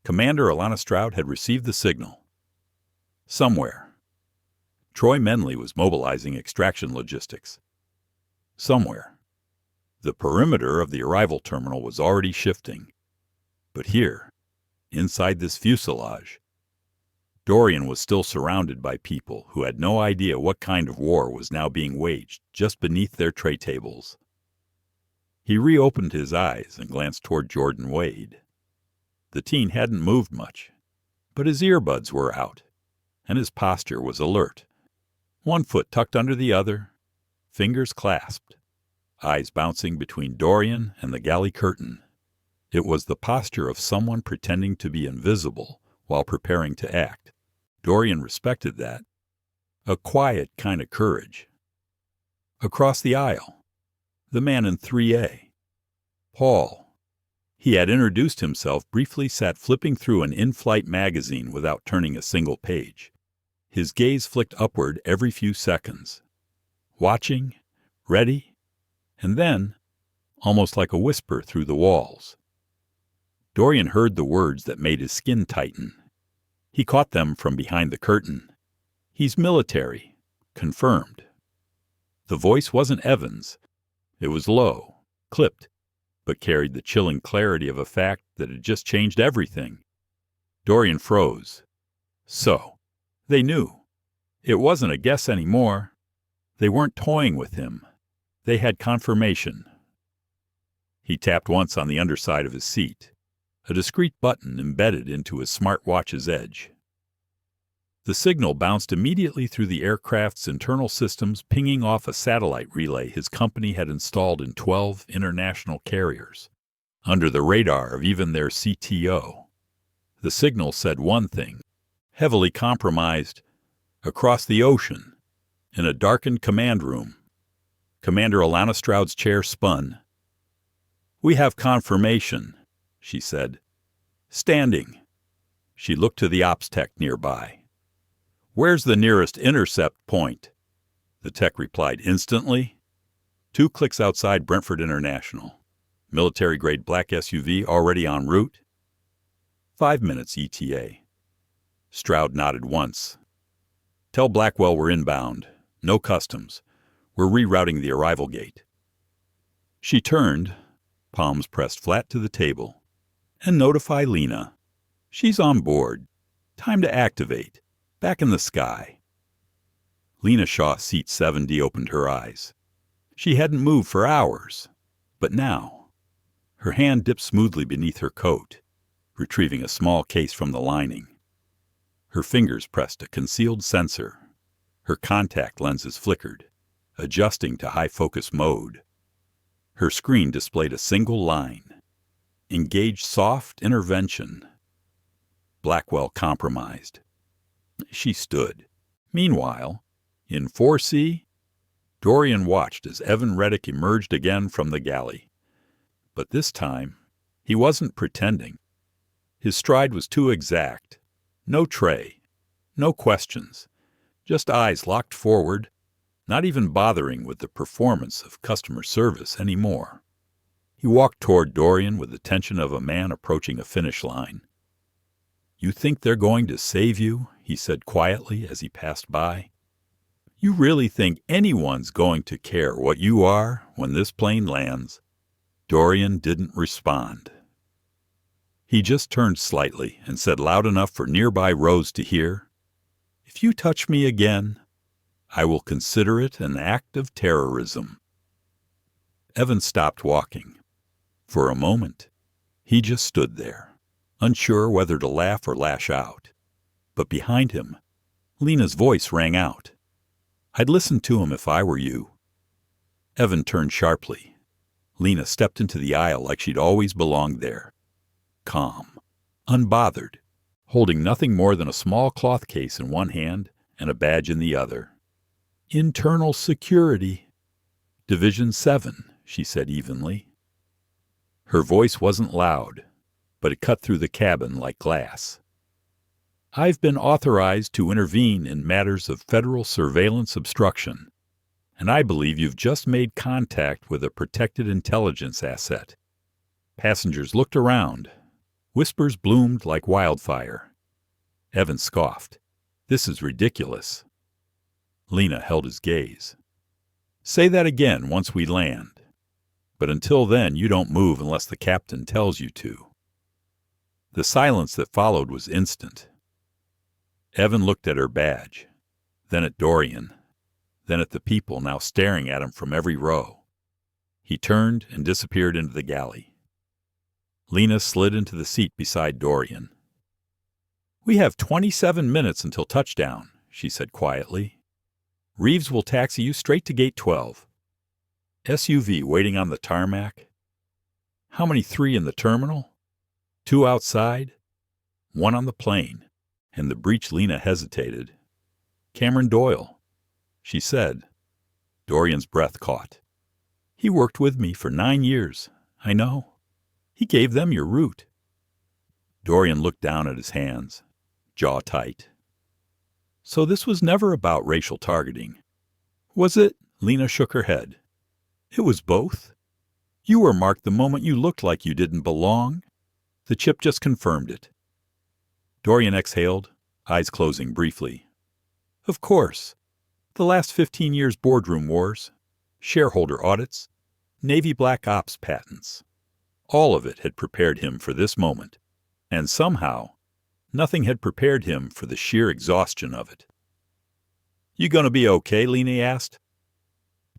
Commander Alana Stroud had received the signal. Somewhere, Troy Menley was mobilizing extraction logistics. Somewhere, the perimeter of the arrival terminal was already shifting. But here, inside this fuselage, Dorian was still surrounded by people who had no idea what kind of war was now being waged just beneath their tray tables. He reopened his eyes and glanced toward Jordan Wade. The teen hadn't moved much, but his earbuds were out, and his posture was alert. One foot tucked under the other, fingers clasped, eyes bouncing between Dorian and the galley curtain. It was the posture of someone pretending to be invisible while preparing to act. Dorian respected that. A quiet kind of courage. Across the aisle, the man in 3A, Paul. He had introduced himself, briefly sat flipping through an in-flight magazine without turning a single page. His gaze flicked upward every few seconds. Watching, ready, and then, almost like a whisper through the walls, Dorian heard the words that made his skin tighten. He caught them from behind the curtain. He's military. Confirmed. The voice wasn't Evans. It was low, clipped, but carried the chilling clarity of a fact that had just changed everything. Dorian froze. So, they knew. It wasn't a guess anymore. They weren't toying with him. They had confirmation. He tapped once on the underside of his seat, a discreet button embedded into his smartwatch's edge. The signal bounced immediately through the aircraft's internal systems, pinging off a satellite relay his company had installed in 12 international carriers, under the radar of even their CTO. The signal said one thing: heavily compromised, across the ocean, in a darkened command room. Commander Alana Stroud's chair spun. "We have confirmation," she said. "Standing." She looked to the ops tech nearby. "Where's the nearest intercept point?" The tech replied instantly. 2 clicks outside Brentford International. Military-grade black SUV already en route. 5 minutes ETA. Stroud nodded once. "Tell Blackwell we're inbound. No customs. We're rerouting the arrival gate." She turned, palms pressed flat to the table. "And notify Lena. She's on board. Time to activate. Back in the sky." Lena Shaw, seat 7D, opened her eyes. She hadn't moved for hours, but now, her hand dipped smoothly beneath her coat, retrieving a small case from the lining. Her fingers pressed a concealed sensor. Her contact lenses flickered, adjusting to high-focus mode. Her screen displayed a single line: engage soft intervention. Blackwell compromised. She stood. Meanwhile, in 4C, Dorian watched as Evan Reddick emerged again from the galley. But this time, he wasn't pretending. His stride was too exact. No tray, No questions, just eyes locked forward, not even bothering with the performance of customer service anymore. He walked toward Dorian with the tension of a man approaching a finish line. "You think they're going to save you?" he said quietly as he passed by. "You really think anyone's going to care what you are when this plane lands?" Dorian didn't respond. He just turned slightly and said loud enough for nearby rows to hear, "If you touch me again, I will consider it an act of terrorism." Evan stopped walking. For a moment, he just stood there, unsure whether to laugh or lash out. But behind him, Lena's voice rang out. "I'd listen to him if I were you." Evan turned sharply. Lena stepped into the aisle like she'd always belonged there. Calm, unbothered, holding nothing more than a small cloth case in one hand and a badge in the other. "Internal Security. Division 7, she said evenly. Her voice wasn't loud, but it cut through the cabin like glass. "I've been authorized to intervene in matters of federal surveillance obstruction, and I believe you've just made contact with a protected intelligence asset." Passengers looked around. Whispers bloomed like wildfire. Evan scoffed. "This is ridiculous." Lena held his gaze. "Say that again once we land. But until then, you don't move unless the captain tells you to." The silence that followed was instant. Evan looked at her badge, then at Dorian, then at the people now staring at him from every row. He turned and disappeared into the galley. Lena slid into the seat beside Dorian. "We have 27 minutes until touchdown," she said quietly. "Reeves will taxi you straight to Gate 12. SUV waiting on the tarmac. How many 3 in the terminal? 2 outside, 1 on the plane." And the breech Lena hesitated. "Cameron Doyle," she said. Dorian's breath caught. "He worked with me for 9 years. I know. He gave them your route." Dorian looked down at his hands, jaw tight. "So this was never about racial targeting, was it?" Lena shook her head. "It was both. You were marked the moment you looked like you didn't belong. The chip just confirmed it." Dorian exhaled, eyes closing briefly. "Of course. The last 15 years' boardroom wars, shareholder audits, Navy Black Ops patents. All of it had prepared him for this moment, and somehow nothing had prepared him for the sheer exhaustion of it." "You gonna be okay?" Lena asked.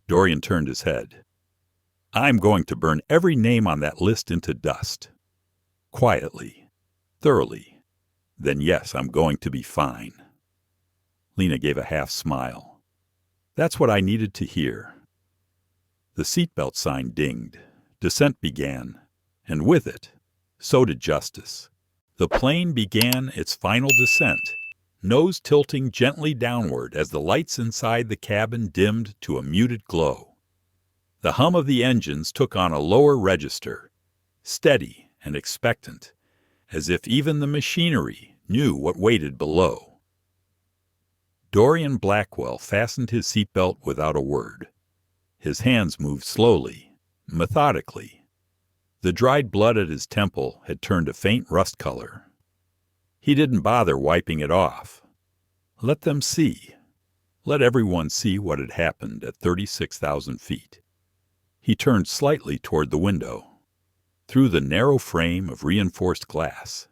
Dorian turned his head. "I'm going to burn every name on that list into dust. Quietly, thoroughly. Then yes, I'm going to be fine." Lena gave a half smile. "That's what I needed to hear." The seatbelt sign dinged. Descent began, and with it, so did justice. The plane began its final descent, nose tilting gently downward as the lights inside the cabin dimmed to a muted glow. The hum of the engines took on a lower register, steady and expectant, as if even the machinery knew what waited below. Dorian Blackwell fastened his seatbelt without a word. His hands moved slowly, methodically. The dried blood at his temple had turned a faint rust color. He didn't bother wiping it off. Let them see. Let everyone see what had happened at 36,000 feet. He turned slightly toward the window. Through the narrow frame of reinforced glass,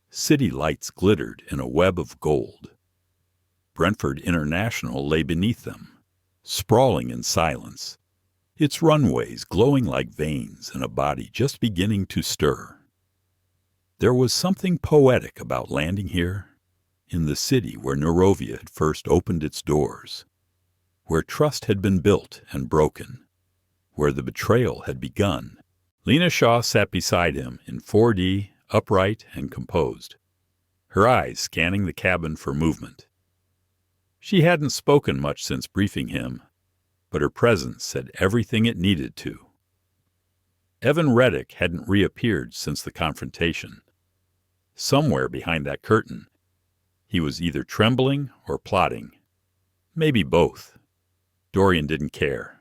city lights glittered in a web of gold. Brentford International lay beneath them, sprawling in silence, its runways glowing like veins in a body just beginning to stir. There was something poetic about landing here, in the city where Norovia had first opened its doors, where trust had been built and broken, where the betrayal had begun. Lena Shaw sat beside him in 4D, upright and composed, her eyes scanning the cabin for movement. She hadn't spoken much since briefing him, but her presence said everything it needed to. Evan Reddick hadn't reappeared since the confrontation. Somewhere behind that curtain, He was either trembling or plotting. Maybe both. Dorian didn't care.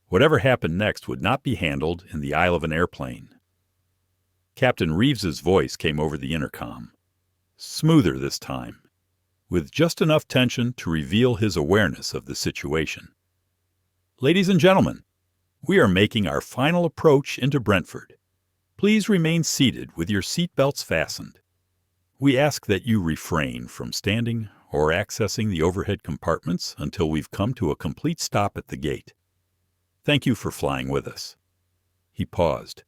Whatever happened next would not be handled in the aisle of an airplane. Captain Reeves's voice came over the intercom, smoother this time, with just enough tension to reveal his awareness of the situation. "Ladies and gentlemen, we are making our final approach into Brentford. Please remain seated with your seat belts fastened. We ask that you refrain from standing or accessing the overhead compartments until we've come to a complete stop at the gate. Thank you for flying with us." He paused.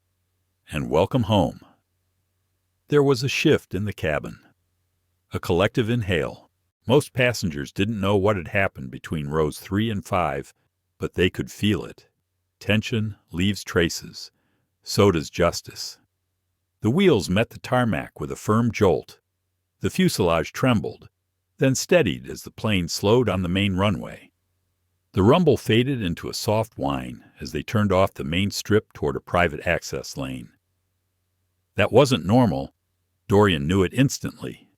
"And welcome home." There was a shift in the cabin. A collective inhale. Most passengers didn't know what had happened between rows 3 and 5, but they could feel it. Tension leaves traces. So does justice. The wheels met the tarmac with a firm jolt. The fuselage trembled, then steadied as the plane slowed on the main runway. The rumble faded into a soft whine as they turned off the main strip toward a private access lane. That wasn't normal. Dorian knew it instantly.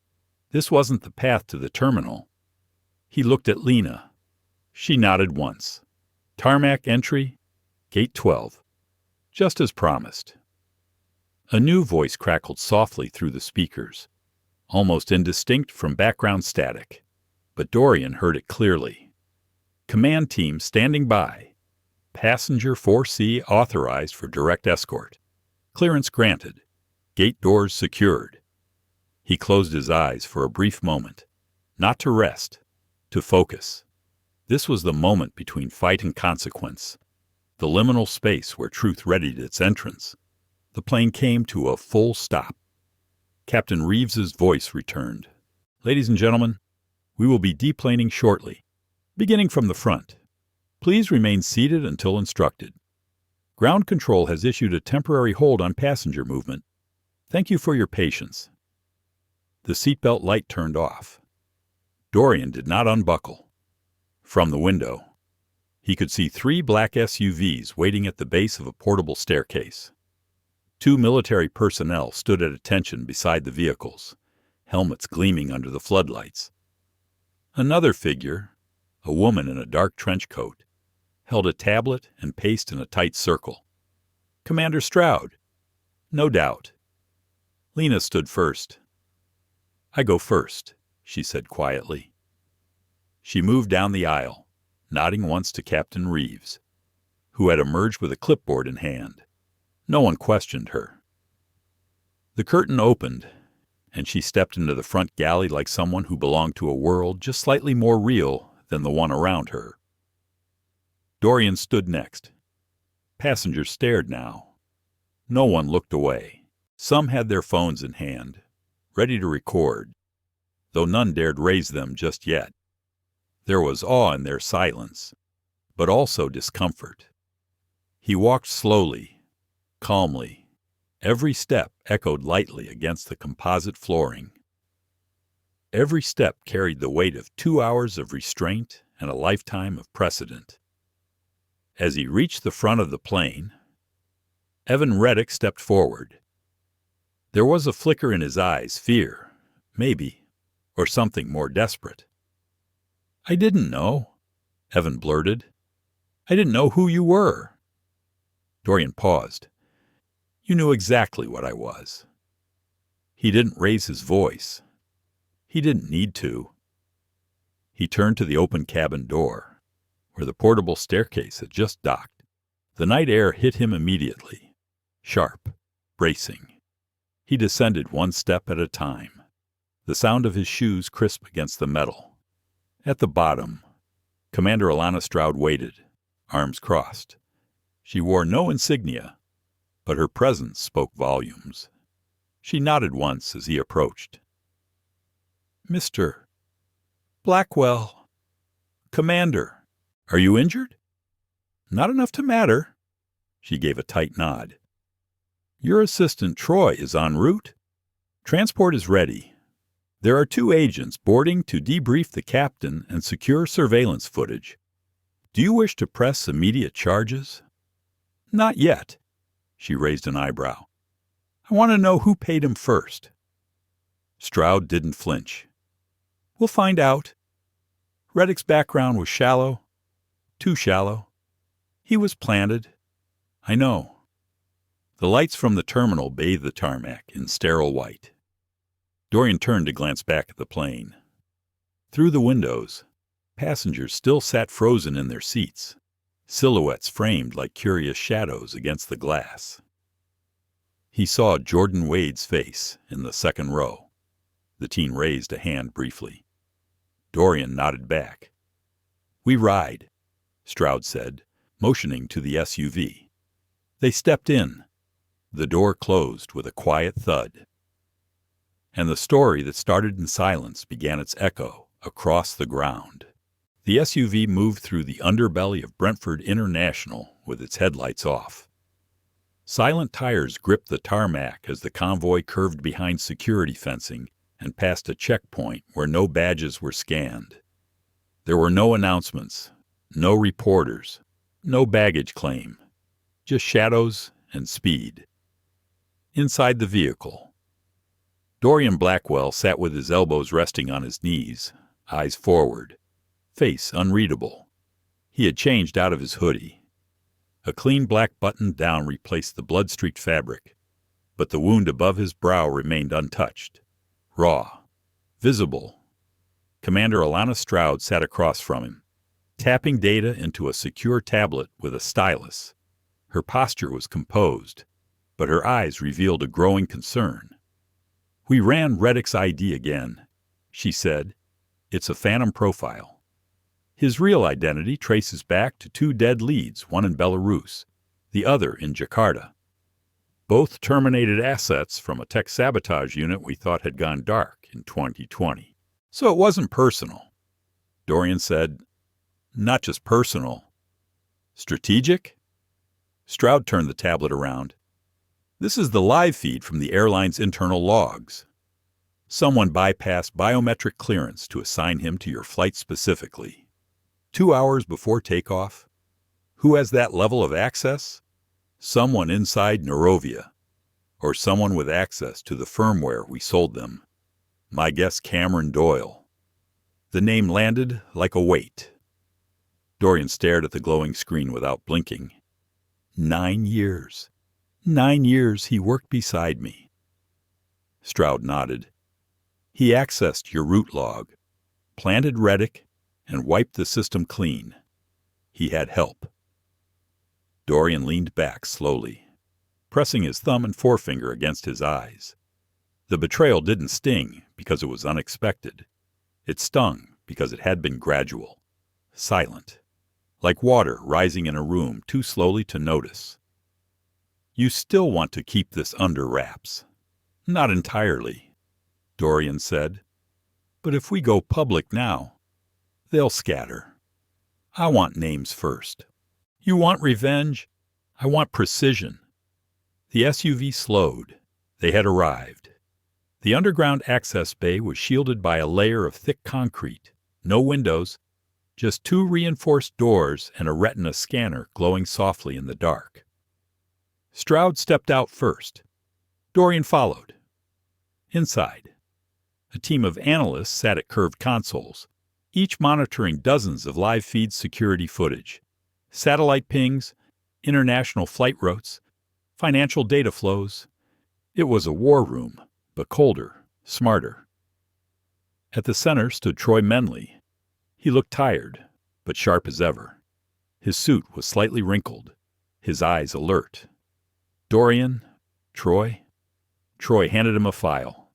This wasn't the path to the terminal. He looked at Lena. She nodded once. Tarmac entry, gate 12. Just as promised. A new voice crackled softly through the speakers, almost indistinct from background static, but Dorian heard it clearly. "Command team standing by. Passenger 4C authorized for direct escort. Clearance granted. Gate doors secured." He closed his eyes for a brief moment, not to rest, to focus. This was the moment between fight and consequence, the liminal space where truth readied its entrance. The plane came to a full stop. Captain Reeves's voice returned. "Ladies and gentlemen, we will be deplaning shortly, beginning from the front. Please remain seated until instructed. Ground control has issued a temporary hold on passenger movement. Thank you for your patience." The seatbelt light turned off. Dorian did not unbuckle. From the window, he could see 3 black SUVs waiting at the base of a portable staircase. 2 military personnel stood at attention beside the vehicles, helmets gleaming under the floodlights. Another figure, a woman in a dark trench coat, held a tablet and paced in a tight circle. Commander Stroud. No doubt. Lena stood first. "I go first," she said quietly. She moved down the aisle, nodding once to Captain Reeves, who had emerged with a clipboard in hand. No one questioned her. The curtain opened, and she stepped into the front galley like someone who belonged to a world just slightly more real than the one around her. Dorian stood next. Passengers stared now. No one looked away. Some had their phones in hand, ready to record, though none dared raise them just yet. There was awe in their silence, but also discomfort. He walked slowly, calmly. Every step echoed lightly against the composite flooring. Every step carried the weight of 2 hours of restraint and a lifetime of precedent. As he reached the front of the plane, Evan Reddick stepped forward. There was a flicker in his eyes, fear, maybe, or something more desperate. "I didn't know," Evan blurted. "I didn't know who you were." Dorian paused. "You knew exactly what I was." He didn't raise his voice. He didn't need to. He turned to the open cabin door, where the portable staircase had just docked. The night air hit him immediately, sharp, bracing. He descended 1 step at a time, the sound of his shoes crisp against the metal. At the bottom, Commander Alana Stroud waited, arms crossed. She wore no insignia, but her presence spoke volumes. She nodded once as he approached. "Mr. Blackwell. Commander, are you injured?" "Not enough to matter." She gave a tight nod. "Your assistant Troy is en route. Transport is ready. There are 2 agents boarding to debrief the captain and secure surveillance footage. Do you wish to press immediate charges?" "Not yet." She raised an eyebrow. "I want to know who paid him first." Stroud didn't flinch. We'll find out. Reddick's background was shallow. Too shallow. He was planted. I know. The lights from the terminal bathed the tarmac in sterile white. Dorian turned to glance back at the plane. Through the windows, passengers still sat frozen in their seats, silhouettes framed like curious shadows against the glass. He saw Jordan Wade's face in the second row. The teen raised a hand briefly. Dorian nodded back. "We ride," Stroud said, motioning to the SUV. They stepped in. The door closed with a quiet thud. And the story that started in silence began its echo across the ground. The SUV moved through the underbelly of Brentford International with its headlights off. Silent tires gripped the tarmac as the convoy curved behind security fencing and past a checkpoint where no badges were scanned. There were no announcements, no reporters, no baggage claim, just shadows and speed. Inside the vehicle, Dorian Blackwell sat with his elbows resting on his knees, eyes forward, face unreadable. He had changed out of his hoodie. A clean black button-down replaced the blood-streaked fabric, but the wound above his brow remained untouched, raw, visible. Commander Alana Stroud sat across from him, tapping data into a secure tablet with a stylus. Her posture was composed, but her eyes revealed a growing concern. "We ran Reddick's ID again," she said. "It's a phantom profile. His real identity traces back to 2 dead leads, one in Belarus, the other in Jakarta. Both terminated assets from a tech sabotage unit we thought had gone dark in 2020. So it wasn't personal." Dorian said, "Not just personal. Strategic?" Stroud turned the tablet around. "This is the live feed from the airline's internal logs. Someone bypassed biometric clearance to assign him to your flight specifically. 2 hours before takeoff. Who has that level of access? Someone inside Neurovia, or someone with access to the firmware we sold them. My guess, Cameron Doyle." The name landed like a weight. Dorian stared at the glowing screen without blinking. 9 years. 9 years he worked beside me. Stroud nodded. "He accessed your route log, planted Reddick, and wiped the system clean. He had help." Dorian leaned back slowly, pressing his thumb and forefinger against his eyes. The betrayal didn't sting because it was unexpected. It stung because it had been gradual, silent, like water rising in a room too slowly to notice. "You still want to keep this under wraps." "Not entirely," Dorian said. "But if we go public now, they'll scatter. I want names first. You want revenge? I want precision." The SUV slowed. They had arrived. The underground access bay was shielded by a layer of thick concrete. No windows, just 2 reinforced doors and a retina scanner glowing softly in the dark. Stroud stepped out first. Dorian followed. Inside, a team of analysts sat at curved consoles, each monitoring dozens of live feed security footage, satellite pings, international flight routes, financial data flows. It was a war room, but colder, smarter. At the center stood Troy Menley. He looked tired, but sharp as ever. His suit was slightly wrinkled, his eyes alert. "Dorian, Troy?" Troy handed him a file.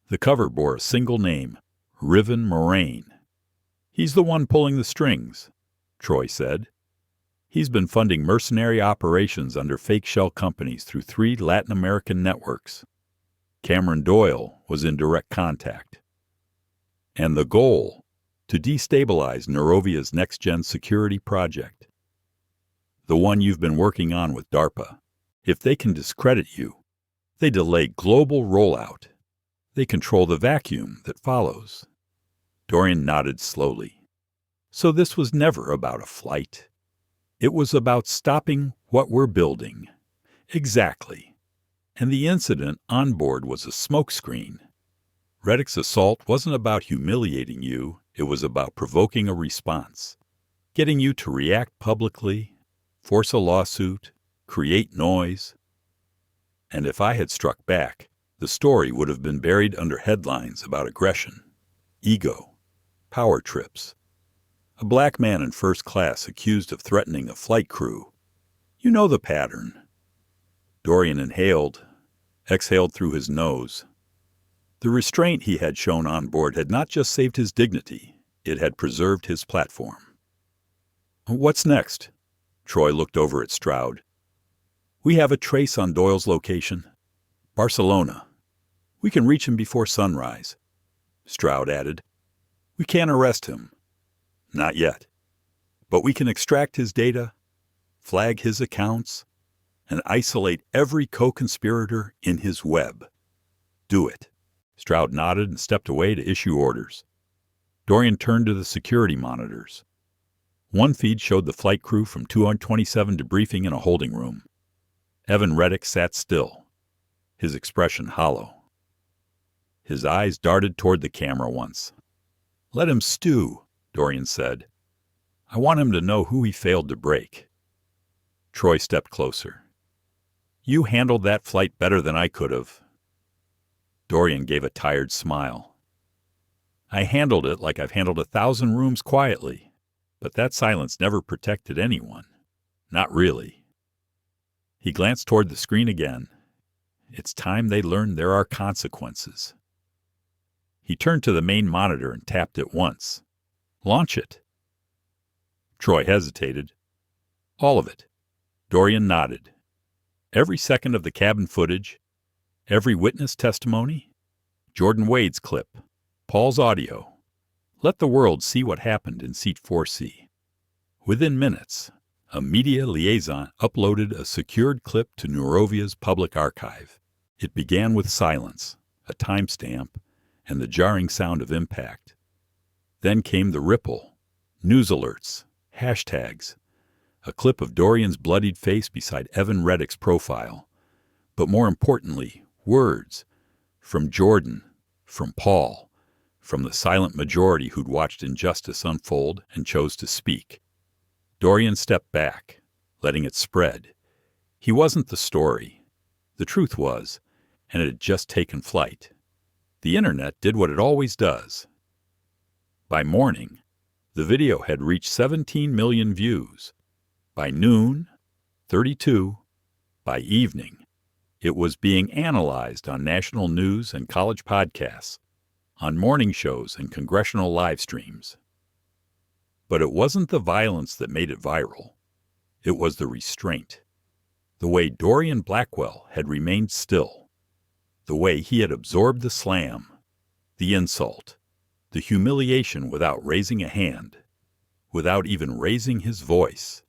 The cover bore a single name, Riven Moraine. "He's the one pulling the strings," Troy said. "He's been funding mercenary operations under fake shell companies through 3 Latin American networks. Cameron Doyle was in direct contact. And the goal, to destabilize Neurovia's next-gen security project. The one you've been working on with DARPA. If they can discredit you, they delay global rollout. They control the vacuum that follows." Dorian nodded slowly. "So this was never about a flight. It was about stopping what we're building." "Exactly. And the incident on board was a smokescreen. Reddick's assault wasn't about humiliating you, it was about provoking a response, getting you to react publicly, force a lawsuit, create noise. And if I had struck back, the story would have been buried under headlines about aggression, ego, power trips. A black man in first class accused of threatening a flight crew. You know the pattern. Dorian exhaled through his nose. The restraint he had shown on board had not just saved his dignity, it had preserved his platform. What's next? Troy looked over at Stroud. We have a trace on Doyle's location. Barcelona. We can reach him before sunrise. Stroud added. We can't arrest him. Not yet. But we can extract his data, flag his accounts, and isolate every co-conspirator in his web. Do it. Stroud nodded and stepped away to issue orders. Dorian turned to the security monitors. One feed showed the flight crew from 227 debriefing in a holding room. Evan Reddick sat still, his expression hollow. His eyes darted toward the camera once. Let him stew, Dorian said. I want him to know who he failed to break. Troy stepped closer. You handled that flight better than I could have. Dorian gave a tired smile. I handled it like I've handled 1,000 rooms quietly, but that silence never protected anyone. Not really. He glanced toward the screen again. It's time they learned there are consequences. He turned to the main monitor and tapped it once. Launch it. Troy hesitated. All of it. Dorian nodded. Every second of the cabin footage, every witness testimony, Jordan Wade's clip, Paul's audio. Let the world see what happened in Seat 4C. Within minutes, a media liaison uploaded a secured clip to Neurovia's public archive. It began with silence, a timestamp, and the jarring sound of impact. Then came the ripple, news alerts, hashtags, a clip of Dorian's bloodied face beside Evan Reddick's profile. But more importantly, words from Jordan, from Paul, from the silent majority who'd watched injustice unfold and chose to speak. Dorian stepped back, letting it spread. He wasn't the story. The truth was, and it had just taken flight. The internet did what it always does. By morning, the video had reached 17 million views. By noon, 32. By evening, it was being analyzed on national news and college podcasts, on morning shows and congressional live streams. But it wasn't the violence that made it viral. It was the restraint. The way Dorian Blackwell had remained still. The way he had absorbed the slam, the insult, the humiliation without raising a hand, without even raising his voice.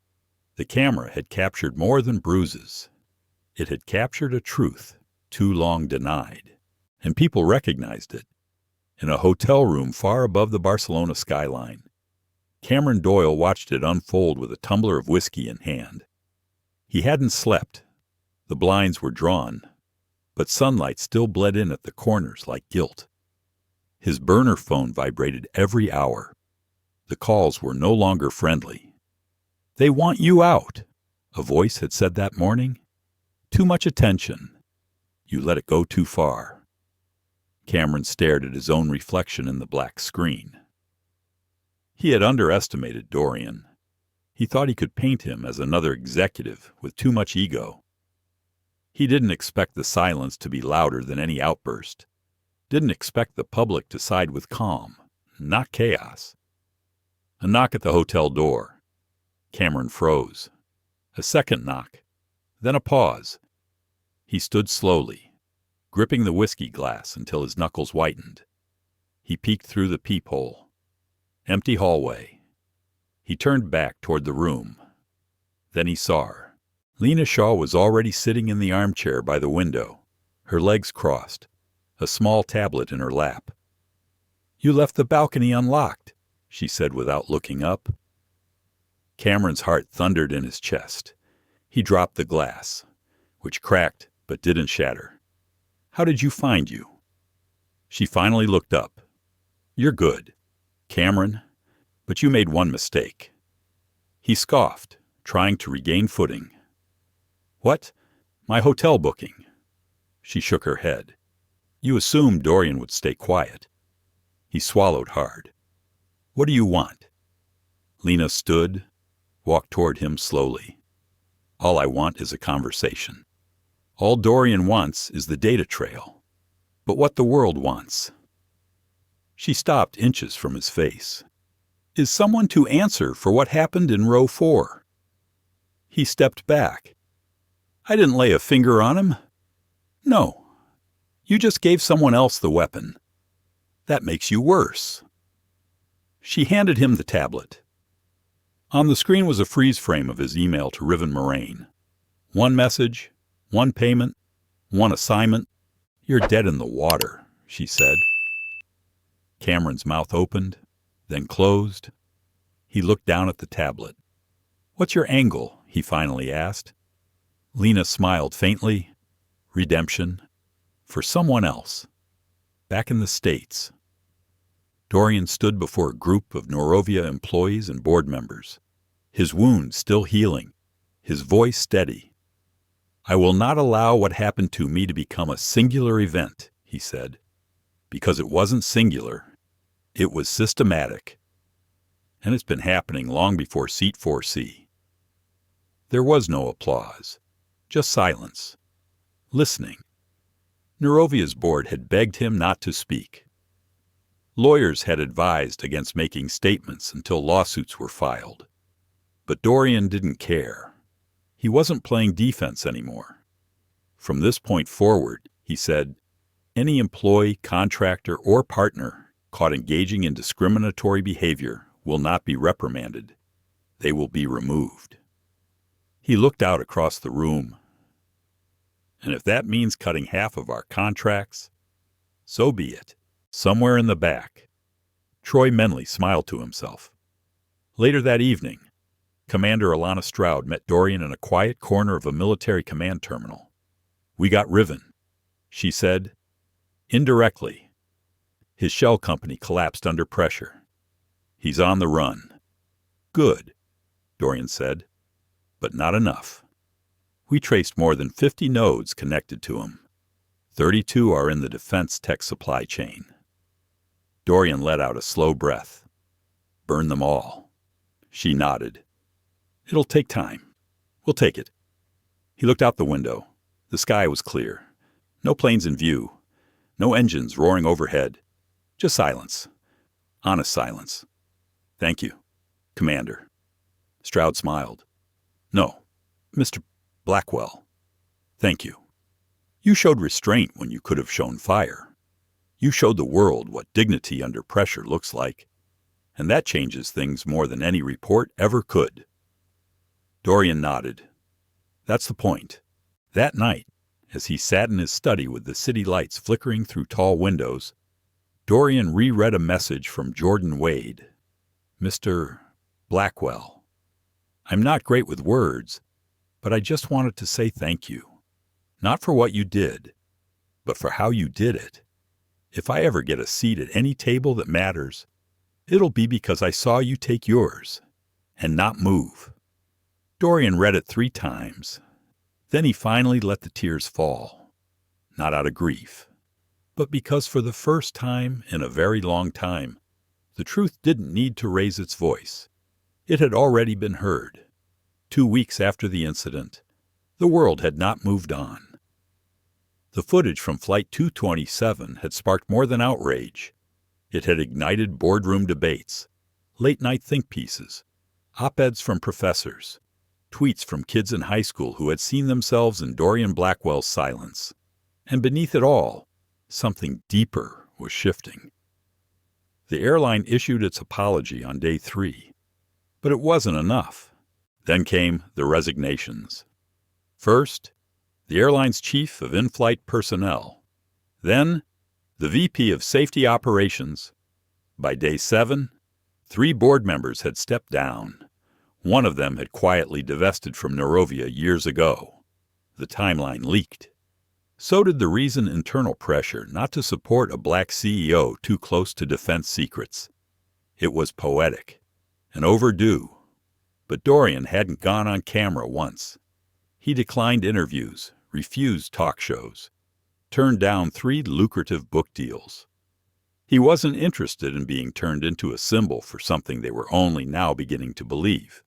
The camera had captured more than bruises. It had captured a truth too long denied, and people recognized it. In a hotel room far above the Barcelona skyline, Cameron Doyle watched it unfold with a tumbler of whiskey in hand. He hadn't slept. The blinds were drawn, but sunlight still bled in at the corners like guilt. His burner phone vibrated every hour. The calls were no longer friendly. They want you out, a voice had said that morning. Too much attention. You let it go too far. Cameron stared at his own reflection in the black screen. He had underestimated Dorian. He thought he could paint him as another executive with too much ego. He didn't expect the silence to be louder than any outburst. Didn't expect the public to side with calm, not chaos. A knock at the hotel door. Cameron froze. A second knock. Then a pause. He stood slowly, gripping the whiskey glass until his knuckles whitened. He peeked through the peephole. Empty hallway. He turned back toward the room. Then he saw her. Lena Shaw was already sitting in the armchair by the window, her legs crossed, a small tablet in her lap. You left the balcony unlocked, she said without looking up. Cameron's heart thundered in his chest. He dropped the glass, which cracked but didn't shatter. How did you find you? She finally looked up. "You're good, Cameron, but you made one mistake." He scoffed, trying to regain footing. "What? My hotel booking." She shook her head. "You assumed Dorian would stay quiet." He swallowed hard. "What do you want?" Lena stood, walked toward him slowly. "All I want is a conversation. All Dorian wants is the data trail. But what the world wants." She stopped inches from his face. "Is someone to answer for what happened in row 4? He stepped back. "I didn't lay a finger on him." "No. You just gave someone else the weapon. That makes you worse." She handed him the tablet. On the screen was a freeze frame of his email to Riven Moraine. One message, one payment, one assignment. "You're dead in the water," she said. Cameron's mouth opened, then closed. He looked down at the tablet. "What's your angle?" he finally asked. Lena smiled faintly. "Redemption. For someone else. Back in the States." Dorian stood before a group of Norovia employees and board members, his wound still healing, his voice steady. "I will not allow what happened to me to become a singular event," he said, "because it wasn't singular. It was systematic. And it's been happening long before Seat 4C. There was no applause, just silence, listening. Norovia's board had begged him not to speak. Lawyers had advised against making statements until lawsuits were filed. But Dorian didn't care. He wasn't playing defense anymore. From this point forward, he said, any employee, contractor, or partner caught engaging in discriminatory behavior will not be reprimanded. They will be removed. He looked out across the room. And if that means cutting half of our contracts, so be it. Somewhere in the back, Troy Menley smiled to himself. Later that evening, Commander Alana Stroud met Dorian in a quiet corner of a military command terminal. "We got Riven," she said. Indirectly. His shell company collapsed under pressure. He's on the run. "Good," Dorian said, "but not enough. We traced more than 50 nodes connected to him. 32 are in the defense tech supply chain." Dorian let out a slow breath. "Burn them all." She nodded. "It'll take time. We'll take it." He looked out the window. The sky was clear. No planes in view. No engines roaring overhead. Just silence. Honest silence. "Thank you, Commander." Stroud smiled. "No, Mr. Blackwell. Thank you. You showed restraint when you could have shown fire. You showed the world what dignity under pressure looks like, and that changes things more than any report ever could." Dorian nodded. "That's the point." That night, as he sat in his study with the city lights flickering through tall windows, Dorian reread a message from Jordan Wade. "Mr. Blackwell, I'm not great with words, but I just wanted to say thank you. Not for what you did, but for how you did it. If I ever get a seat at any table that matters, it'll be because I saw you take yours and not move." Dorian read it 3 times. Then he finally let the tears fall, not out of grief, but because for the first time in a very long time, the truth didn't need to raise its voice. It had already been heard. 2 weeks after the incident, the world had not moved on. The footage from Flight 227 had sparked more than outrage. It had ignited boardroom debates, late-night think pieces, op-eds from professors, tweets from kids in high school who had seen themselves in Dorian Blackwell's silence. And beneath it all, something deeper was shifting. The airline issued its apology on day 3, but it wasn't enough. Then came the resignations. First, the airline's chief of in-flight personnel. Then, the VP of Safety Operations. By day 7, 3 board members had stepped down. One of them had quietly divested from Norovia years ago. The timeline leaked. So did the reason internal pressure not to support a black CEO too close to defense secrets. It was poetic and overdue. But Dorian hadn't gone on camera once. He declined interviews, refused talk shows, turned down 3 lucrative book deals. He wasn't interested in being turned into a symbol for something they were only now beginning to believe.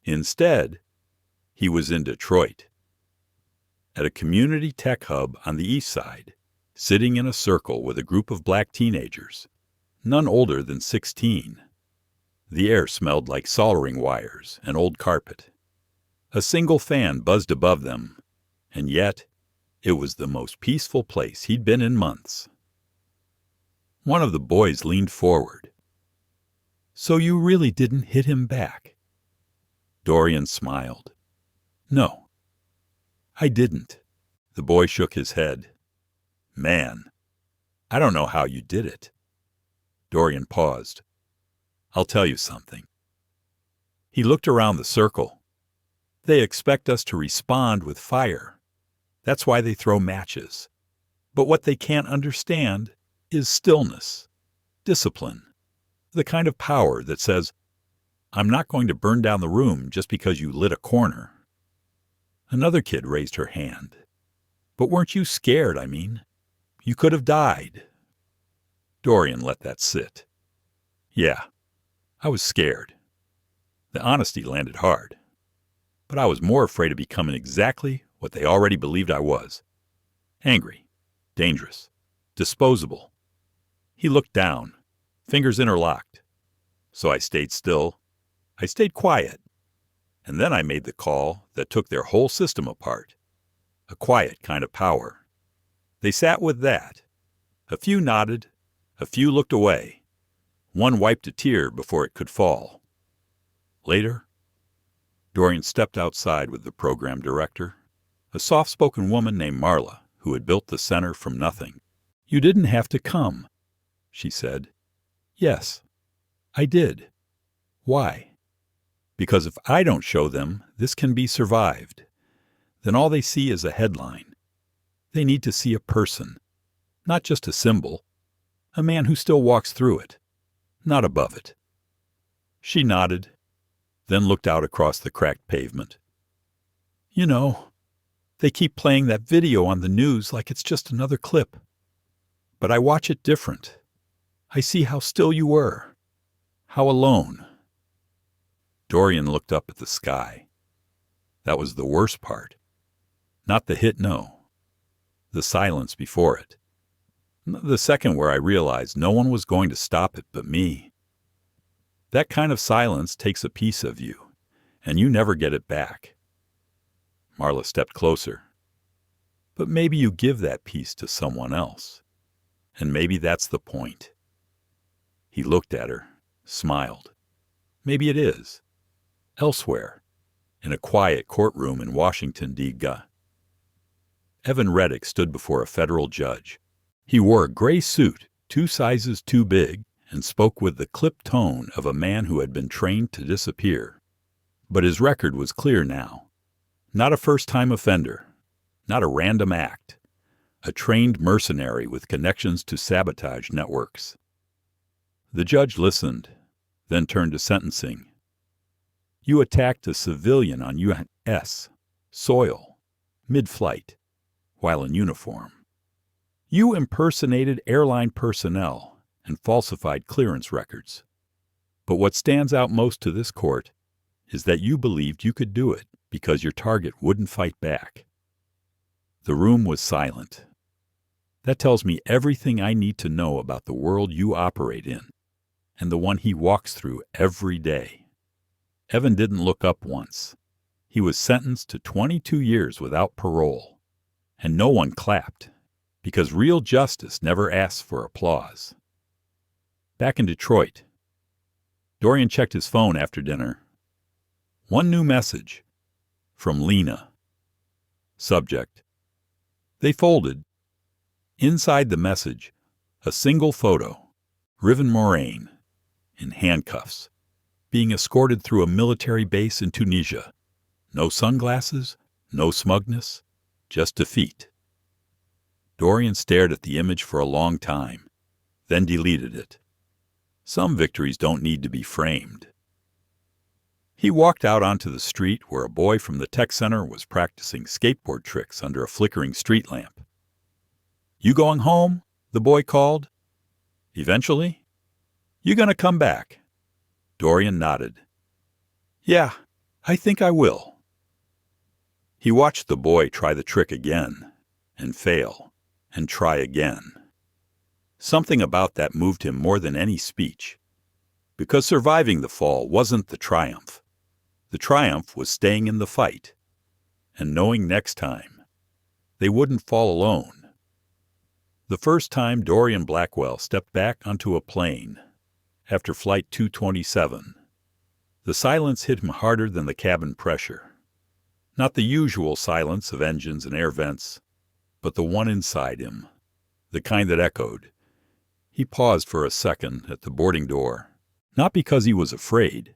Instead, he was in Detroit, at a community tech hub on the east side, sitting in a circle with a group of black teenagers, none older than 16. The air smelled like soldering wires and old carpet. A single fan buzzed above them, and yet it was the most peaceful place he'd been in months. One of the boys leaned forward. "So you really didn't hit him back?" Dorian smiled. "No, I didn't." The boy shook his head. "Man, I don't know how you did it." Dorian paused. "I'll tell you something." He looked around the circle. "They expect us to respond with fire. That's why they throw matches. But what they can't understand is stillness, discipline, the kind of power that says, I'm not going to burn down the room just because you lit a corner." Another kid raised her hand. "But weren't you scared, I mean? You could have died." Dorian let that sit. "Yeah, I was scared." The honesty landed hard. But I was more afraid of becoming exactly what they already believed I was. Angry, dangerous, disposable. He looked down, fingers interlocked. So I stayed still. I stayed quiet. And then I made the call that took their whole system apart. A quiet kind of power. They sat with that. A few nodded. A few looked away. One wiped a tear before it could fall. Later, Dorian stepped outside with the program director, a soft-spoken woman named Marla, who had built the center from nothing. "You didn't have to come," she said. "Yes, I did." "Why?" "Because if I don't show them this can be survived, then all they see is a headline. They need to see a person, not just a symbol, a man who still walks through it, not above it." She nodded, then looked out across the cracked pavement. "You know, they keep playing that video on the news like it's just another clip. But I watch it different. I see how still you were, how alone." Dorian looked up at the sky. That was the worst part. Not the hit no. The silence before it. The second where I realized no one was going to stop it but me. That kind of silence takes a piece of you, and you never get it back. Marla stepped closer. "But maybe you give that piece to someone else. And maybe that's the point." He looked at her, smiled. "Maybe it is. Elsewhere, in a quiet courtroom in Washington, D.C. Evan Reddick stood before a federal judge. He wore a gray suit 2 sizes too big and spoke with the clipped tone of a man who had been trained to disappear. But his record was clear now. Not a first-time offender, not a random act, a trained mercenary with connections to sabotage networks. The judge listened, then turned to sentencing. "You attacked a civilian on U.S. soil, mid-flight, while in uniform. You impersonated airline personnel and falsified clearance records. But what stands out most to this court is that you believed you could do it because your target wouldn't fight back." The room was silent. That tells me everything I need to know about the world you operate in, and the one he walks through every day. Evan didn't look up once. He was sentenced to 22 years without parole. And no one clapped, because real justice never asks for applause. Back in Detroit, Dorian checked his phone after dinner. One new message from Lena. Subject: They folded. Inside the message, a single photo, Riven Moraine, in handcuffs, being escorted through a military base in Tunisia. No sunglasses, no smugness, just defeat. Dorian stared at the image for a long time, then deleted it. Some victories don't need to be framed. He walked out onto the street where a boy from the tech center was practicing skateboard tricks under a flickering street lamp. "You going home?" the boy called. "Eventually." "You gonna come back?" Dorian nodded. "Yeah, I think I will." He watched the boy try the trick again, and fail, and try again. Something about that moved him more than any speech, because surviving the fall wasn't the triumph. The triumph was staying in the fight, and knowing next time they wouldn't fall alone. The first time Dorian Blackwell stepped back onto a plane after Flight 227, the silence hit him harder than the cabin pressure. Not the usual silence of engines and air vents, but the one inside him, the kind that echoed. He paused for a second at the boarding door, not because he was afraid.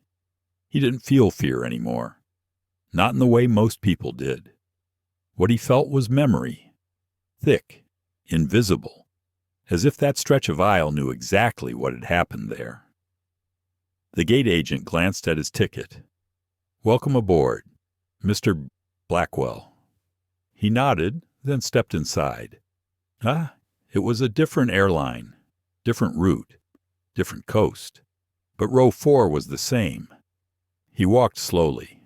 He didn't feel fear anymore, not in the way most people did. What he felt was memory, thick, invisible, as if that stretch of aisle knew exactly what had happened there. The gate agent glanced at his ticket. "Welcome aboard, Mr. Blackwell." He nodded, then stepped inside. It was a different airline, different route, different coast, but row 4 was the same. He walked slowly,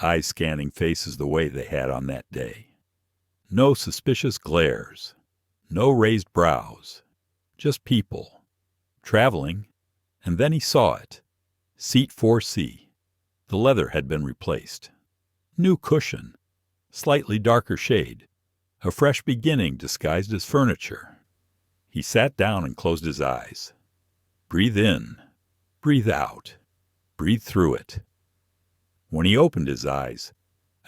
eyes scanning faces the way they had on that day. No suspicious glares, no raised brows, just people, traveling, and then he saw it. Seat 4C. The leather had been replaced. New cushion, slightly darker shade, a fresh beginning disguised as furniture. He sat down and closed his eyes. Breathe in, breathe out, breathe through it. When he opened his eyes,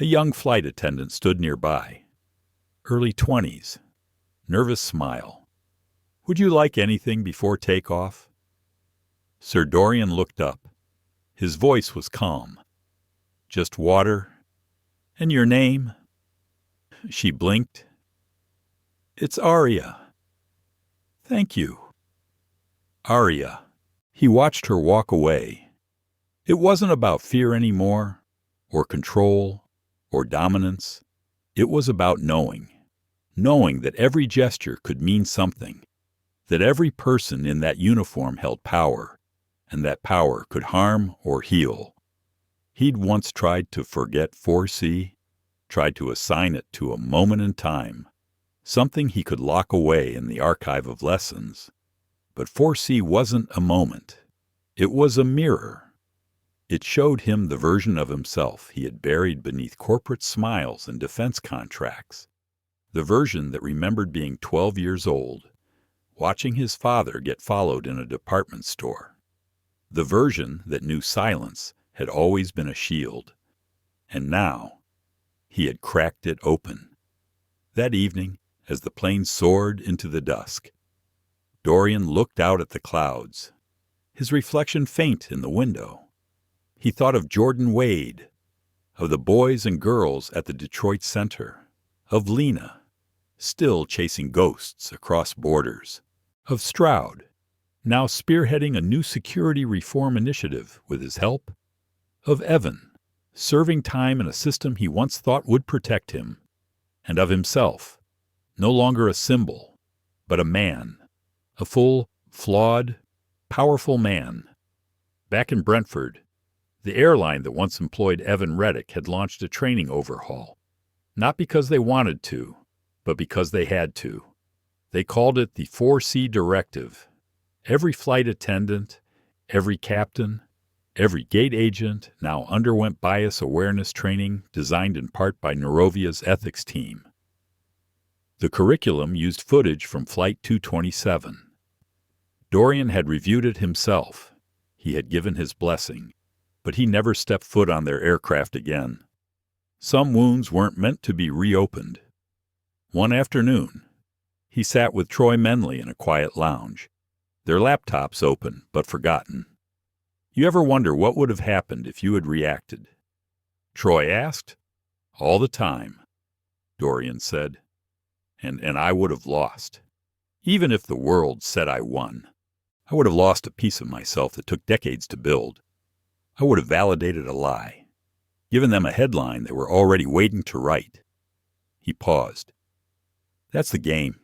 a young flight attendant stood nearby. Early 20s, nervous smile. "Would you like anything before takeoff?" Sir Dorian looked up. His voice was calm. "Just water. And your name?" She blinked. "It's Aria." "Thank you." Aria. He watched her walk away. It wasn't about fear anymore, or control, or dominance. It was about knowing that every gesture could mean something, that every person in that uniform held power, and that power could harm or heal. He'd once tried to forget 4C, tried to assign it to a moment in time, something he could lock away in the archive of lessons. But 4C wasn't a moment. It was a mirror. It showed him the version of himself he had buried beneath corporate smiles and defense contracts, the version that remembered being 12 years old, watching his father get followed in a department store, the version that knew silence had always been a shield. And now he had cracked it open. That evening, as the plane soared into the dusk, Dorian looked out at the clouds, his reflection faint in the window. He thought of Jordan Wade, of the boys and girls at the Detroit Center, of Lena, still chasing ghosts across borders, of Stroud, now spearheading a new security reform initiative with his help, of Evan, serving time in a system he once thought would protect him, and of himself, no longer a symbol, but a man, a full, flawed, powerful man. Back in Brentford, the airline that once employed Evan Reddick had launched a training overhaul, not because they wanted to, but because they had to. They called it the 4C Directive. Every flight attendant, every captain, every gate agent now underwent bias awareness training designed in part by Neurovia's ethics team. The curriculum used footage from Flight 227. Dorian had reviewed it himself. He had given his blessing, but he never stepped foot on their aircraft again. Some wounds weren't meant to be reopened. One afternoon, he sat with Troy Menley in a quiet lounge, their laptops open but forgotten. "You ever wonder what would have happened if you had reacted?" Troy asked. "All the time," Dorian said. and I would have lost. Even if the world said I won, I would have lost a piece of myself that took decades to build. I would have validated a lie, given them a headline they were already waiting to write. He paused. That's the game,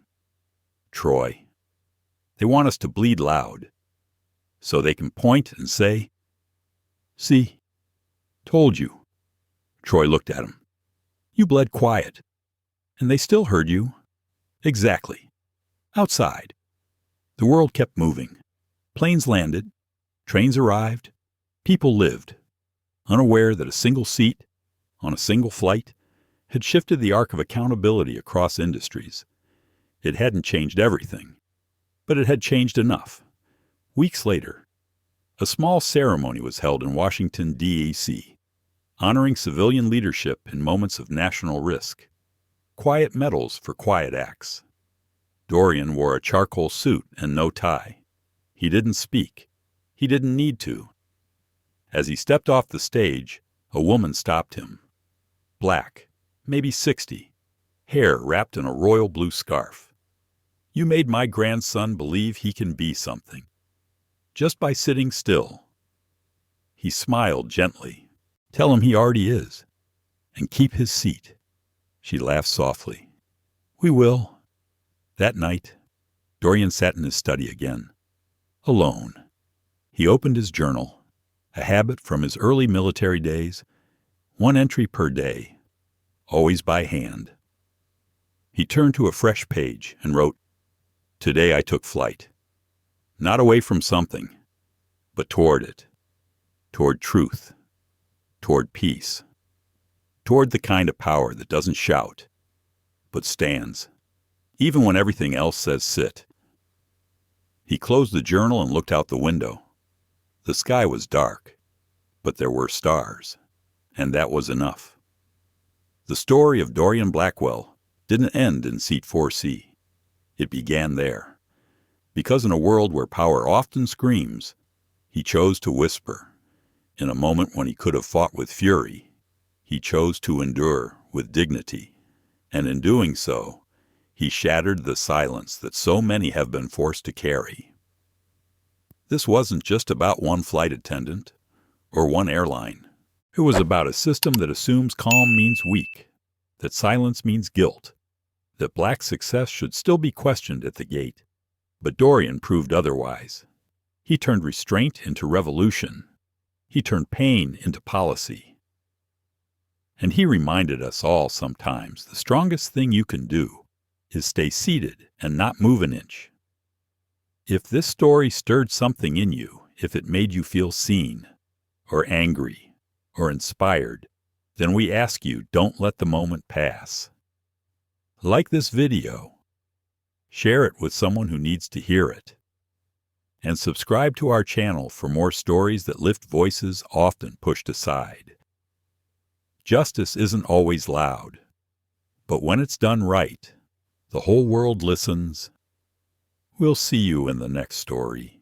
Troy. They want us to bleed loud, so they can point and say, "See, told you." Troy looked at him. "You bled quiet, and they still heard you." "Exactly. Outside." The world kept moving. Planes landed, trains arrived, people lived, unaware that a single seat, on a single flight, had shifted the arc of accountability across industries. It hadn't changed everything, but it had changed enough. Weeks later, a small ceremony was held in Washington, D.C., honoring civilian leadership in moments of national risk. Quiet medals for quiet acts. Dorian wore a charcoal suit and no tie. He didn't speak. He didn't need to. As he stepped off the stage, a woman stopped him. Black, maybe 60, hair wrapped in a royal blue scarf. "You made my grandson believe he can be something, just by sitting still." He smiled gently. "Tell him he already is, and keep his seat." She laughed softly. "We will." That night, Dorian sat in his study again, alone. He opened his journal, a habit from his early military days, 1 entry per day, always by hand. He turned to a fresh page and wrote, "Today I took flight. Not away from something, but toward it. Toward truth. Toward peace. Toward the kind of power that doesn't shout, but stands, even when everything else says sit." He closed the journal and looked out the window. The sky was dark, but there were stars, and that was enough. The story of Dorian Blackwell didn't end in Seat 4C. It began there, because in a world where power often screams, he chose to whisper. In a moment when he could have fought with fury, he chose to endure with dignity, and in doing so, he shattered the silence that so many have been forced to carry. This wasn't just about one flight attendant or one airline. It was about a system that assumes calm means weak, that silence means guilt, that black success should still be questioned at the gate. But Dorian proved otherwise. He turned restraint into revolution. He turned pain into policy. And he reminded us all sometimes the strongest thing you can do is stay seated and not move an inch. If this story stirred something in you, if it made you feel seen, or angry, or inspired, then we ask you, don't let the moment pass. Like this video, share it with someone who needs to hear it, and subscribe to our channel for more stories that lift voices often pushed aside. Justice isn't always loud, but when it's done right, the whole world listens. We'll see you in the next story.